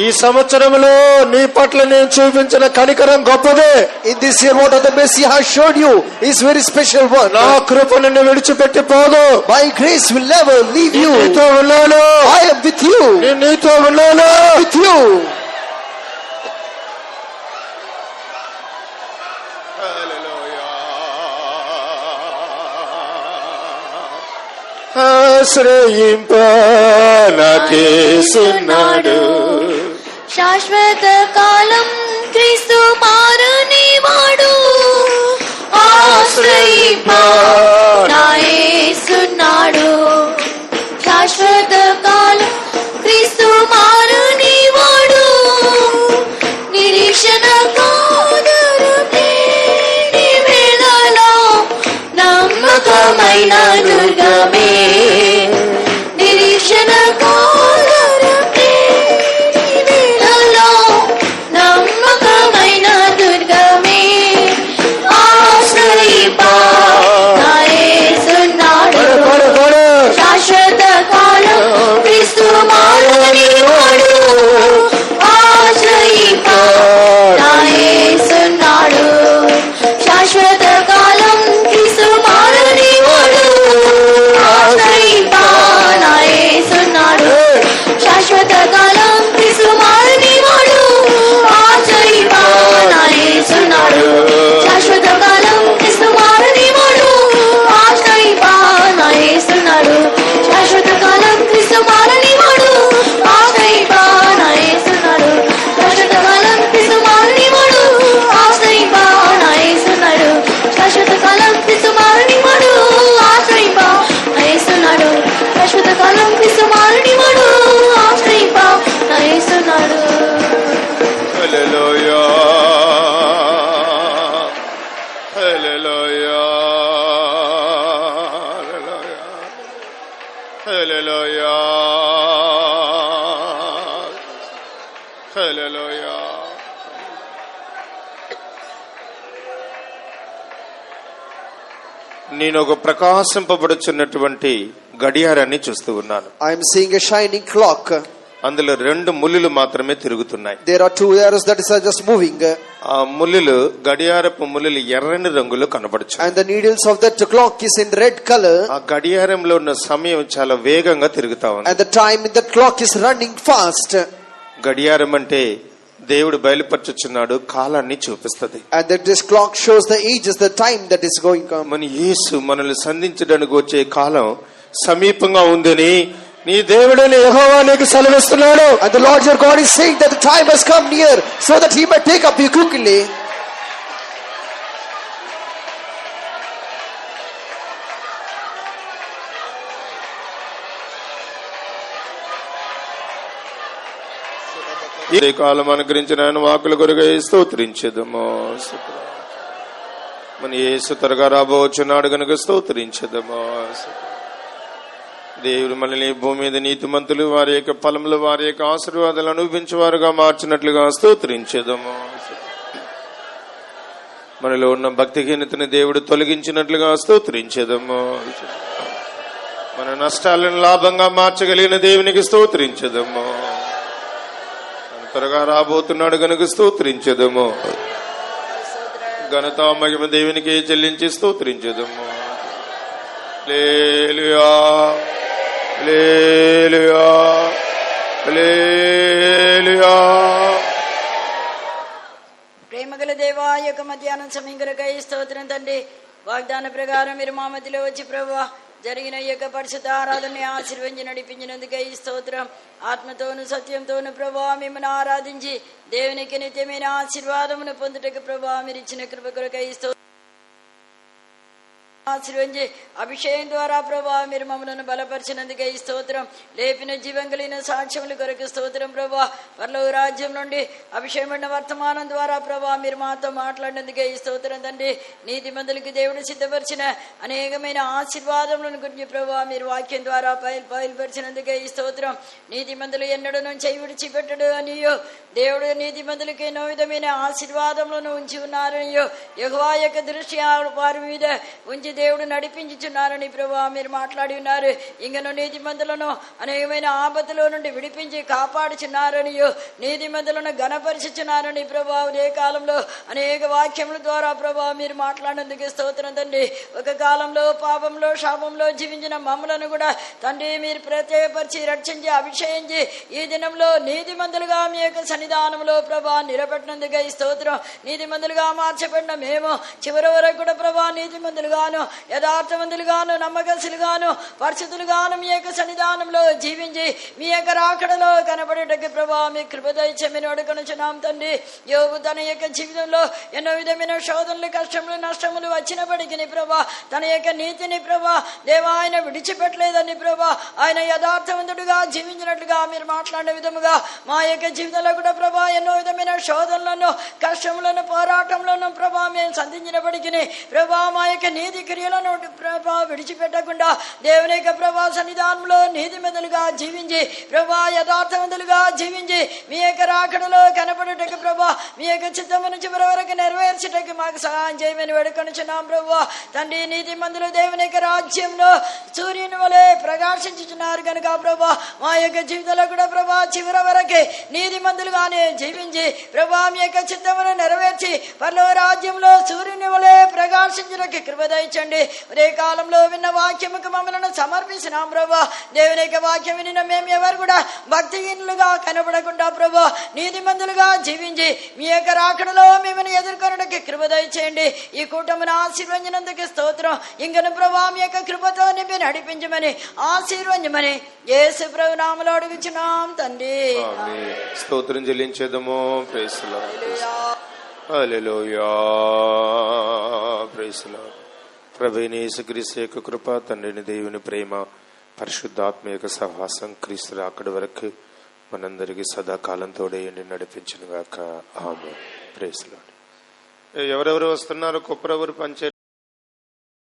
ఈ సంవత్సరంలో నీ పట్ల నేను చూపించిన కనికరం గొప్పదే. In this year, what the mercy has shown you is very special one. నా కృప నిన్ను విడిచిపెట్టి పోదు. My grace will never leave you. నీతో ఉన్నాను. I am with you. నేను నీతో ఉన్నాను. With you. ఆశ్రయింప నాకేసున్నాడు. శాశ్వత కాలం క్రీస్తు మారుని వాడు. ఆశ్రయింప నా యేసున్నాడు. శాశ్వత కాలం క్రీస్తు మారుని వాడు. నిరీక్షణ కాదరులేని వేళలో నమ్మకమైన దుర్గమే. నిరీక్షణ కాదరులేని నీవాడు ఆశ్రయింప నా యేసున్నాడు శాశ్వత కాలం క్రీస్తు మారనివాడు ఆశ్రయింప నా యేసున్నాడు శాశ్వత కాలం క్రీస్తు మారనివాడు ఆశ్రయింప నా యేసున్నాడు శాశ్వత కాలం క్రీస్తు మారనివాడు ఆశ్రయింప నా యేసున్నాడు శాశ్వత కాలం క్రీస్తు మారనివాడు ఆశ్రయింప నా యేసున్నాడు శాశ్వత కాలం క్రీస్తు మారనివాడు ఆశ్రయింప నా యేసున్నాడు శాశ్వత కాలం క్రీస్తు మారనివాడు ఆశ్రయింప నా యేసున్నాడు శాశ్వత కాలం క్రీస్తు మారనివాడు ఆశ్రయింప నా యేసున్నాడు. హల్లెలూయా హల్లెలూయా హల్లెలూయా హల్లెలూయా. నేను ఒక ప్రకాశింపబడుచున్నటువంటి గడియారాన్ని చూస్తూ ఉన్నాను. I am seeing a shining clock. అందులో 2 ముల్లులు మాత్రమే తిరుగుతున్నాయి. There are 2 arrows that are just moving. ఆ ముల్లులు గడియారపు ముల్లులు ఎర్రని రంగులో కనబడుచు. And the needles of that clock is in red color. ఆ గడియారంలో ఉన్న సమయం చాలా వేగంగా తిరుగుతా ఉంది. And the time in that clock is running fast. గడియారం అంటే దేవుడు బయలుపరచుచున్నాడు, కాలాన్ని చూపిస్తుంది. And that this clock shows the ages, the time that is going on. మన యేసు మనల్ని సంధించడానికి వచ్చే కాలం సమీపంగా ఉందని నీ దేవుడైన యెహోవా నీకు సెలవిస్తున్నాడు. And the Lord your God is saying that the time has come near, so that he may take up you quickly. ఈ కాలం అనుగ్రహించిన ఆయన వాకుల కొరకు స్తోత్రించెదము. మన యేసు త్వరగా రాబోచున్నాడు గనుక స్తోత్రించెదము. దేవుడు మనల్ని భూమి మీద నీతిమంతులు వారి యొక్క ఫలములు వారి యొక్క ఆశీర్వాదాలు అనుభవించేవారుగా మార్చినట్లుగా స్తోత్రించెదము. మనలో ఉన్న భక్తిహీనతని దేవుడు తొలగించినట్లుగా స్తోత్రించెదము. మన నష్టాలను లాభంగా మార్చగలిగిన దేవునికి స్తోత్రించెదము. త్వరగా రాబోతున్నాడు గనుక స్తోత్రించెదము. ఘనత మహిమ దేవునికి చెల్లించి స్తోత్రించెదము. హల్లెలూయా హల్లెలూయా హల్లెలూయా. ప్రేమగల దేవా, యొక్క మధ్యాహ్నం సమయం కొరకై స్తోత్రం తండ్రి. వాగ్దాన ప్రకారం మీరు మా మధ్యలో వచ్చి ప్రభువా జరిగిన యొక్క పరిశుద్ధ ఆరాధనని ఆశీర్వదించి నడిపించినందుకై స్తోత్రం. ఆత్మతోను సత్యంతోను ప్రభువా మిమ్మల్ని ఆరాధించి దేవునికి నిత్యమైన ఆశీర్వాదమును పొందుటకు ప్రభువా మీరు ఇచ్చిన కృప కొరకై స్తోత్రం. ఆశీర్వదించి అభిషేకం ద్వారా ప్రభువా మీరు మమ్మల్ని బలపరిచినందుకే ఈ స్తోత్రం. లేపిన జీవం కలిగిన సాక్ష్యముల కొరకు స్తోత్రం ప్రభువా. పరలోక రాజ్యం నుండి అభిషేకమైన వర్తమానం ద్వారా ప్రభువా మీరు మాతో మాట్లాడినందుకే ఈ స్తోత్రం తండ్రి. నీతిమంతులకు దేవుడు సిద్ధపరిచిన అనేకమైన ఆశీర్వాదములను గురించి ప్రభువా మీరు వాక్యం ద్వారా బయలుపరిచినందుకే ఈ స్తోత్రం. నీతిమంతులు ఎన్నడూ చేయి విడిచిపెట్టడు అనియో, దేవుడు నీతిమంతులకు ఎన్నో విధమైన ఆశీర్వాదములను ఉంచి ఉన్నారనియో, యెహోవా యొక్క దృష్టి వారి మీద ఉంచి దేవుడు నడిపించుచున్నారని ప్రభువా మీరు మాట్లాడి ఉన్నారు. ఇంకను నీతిమంతులను అనేకమైన ఆపదలో నుండి విడిపించి కాపాడుచున్నారనియో, నీతిమంతులను ఘనపరిచుచున్నారని ప్రభువా ఏ కాలంలో అనేక వాక్యముల ద్వారా ప్రభువా మీరు మాట్లాడినందుకు స్తోత్రం తండ్రి. ఒక కాలంలో పాపంలో శాపంలో జీవించిన మమ్మలను కూడా తండ్రి మీరు ప్రత్యేకపరిచి రక్షించి అభిషేకించి ఈ దినంలో నీతిమంతులుగా మీ యొక్క సన్నిధానంలో ప్రభా నిలబెట్టినందుకు ఈ స్తోత్రం. నీతిమంతులుగా మార్చబడిన మేము చివరి వరకు కూడా ప్రభా నీతిమంతులుగాను యథార్థవంతులుగాను నమ్మకస్తులుగాను పరిశుద్ధులుగాను మీ యొక్క సన్నిధానంలో జీవించి మీ యొక్క రాకడలో కనబడేటకు ప్రభా మీ కృపదైత్యమని అడుగుచున్నాం తండ్రి. యోబు తన యొక్క జీవితంలో ఎన్నో విధమైన శోధనలు కష్టములు నష్టములు వచ్చినప్పటికీ ప్రభా తన యొక్క నీతిని ప్రభా దేవా ఆయన విడిచిపెట్టలేదని ప్రభా ఆయన యథార్థవంతుడుగా జీవించినట్లుగా మీరు మాట్లాడిన విధముగా మా యొక్క జీవితంలో కూడా ప్రభా ఎన్నో విధమైన శోధనలను కష్టములను పోరాటంలోనూ ప్రభా మేము సంధించినప్పటికీ ప్రభా మా యొక్క నీతి క్రియలను ప్రభా విడిచిపెట్టకుండా దేవుని యొక్క ప్రభా సన్నిధానంలో నీతిమంతులుగా జీవించి ప్రభా యథార్థవంతులుగా జీవించి మీ యొక్క రాకడలో కనపడుటకు ప్రభా మీ యొక్క చిత్తమును చివరి వరకు నెరవేర్చుటకు మాకు సహాయం చేయమని వేడుకొనుచున్నాం ప్రభా. తండ్రి నీతిమంతులు దేవుని యొక్క రాజ్యంలో సూర్యుని వలె ప్రకాశించుచున్నారు కనుక ప్రభా మా యొక్క జీవితంలో కూడా ప్రభా చివరి వరకే నీతిమంతులుగానే జీవించి ప్రభా మీ యొక్క చిత్తమును నెరవేర్చి పరలోక రాజ్యంలో సూర్యుని వలె ప్రకాశించుటకు కృప దయచండి. ఉదయ కాలంలో విన్న వాక్యముకు మమ్మల్ని సమర్పిస్తున్నాం ప్రభా. దేవుని యొక్క వాక్యం వినిన మేము ఎవరు కూడా భక్తిహీనులుగా కనబడకుండా ప్రభా నీతిమంతులుగా జీవించి మీ యొక్క రాకడలో మిమ్మల్ని ఎదుర్కొనడానికి కృప దయచేయండి. ఈ కూటమిని ఆశీర్వదించినందుకు స్తోత్రం. ఇంకను ప్రభా మీ యొక్క కృపతో నింపి నడిపించమని ఆశీర్వదించమని యేసు ప్రభు నామములో అడుగుచున్నాం తండ్రి. స్తోత్రం చెల్లించేదము. Praise the lord. హల్లెలూయా. Praise the lord. ప్రభువైన యేసుక్రీస్తు యొక్క కృప, తండ్రిని దేవుని ప్రేమ, పరిశుద్ధాత్మ యొక్క సహవాసం క్రీస్తు అక్కడి వరకు మనందరికీ సదాకాలం తోడేయండి నడిపించును గాక. ఆమేన్. Praise the lord. ఎవరెవరు వస్తున్నారు? కుప్రవరు పంచాయతీ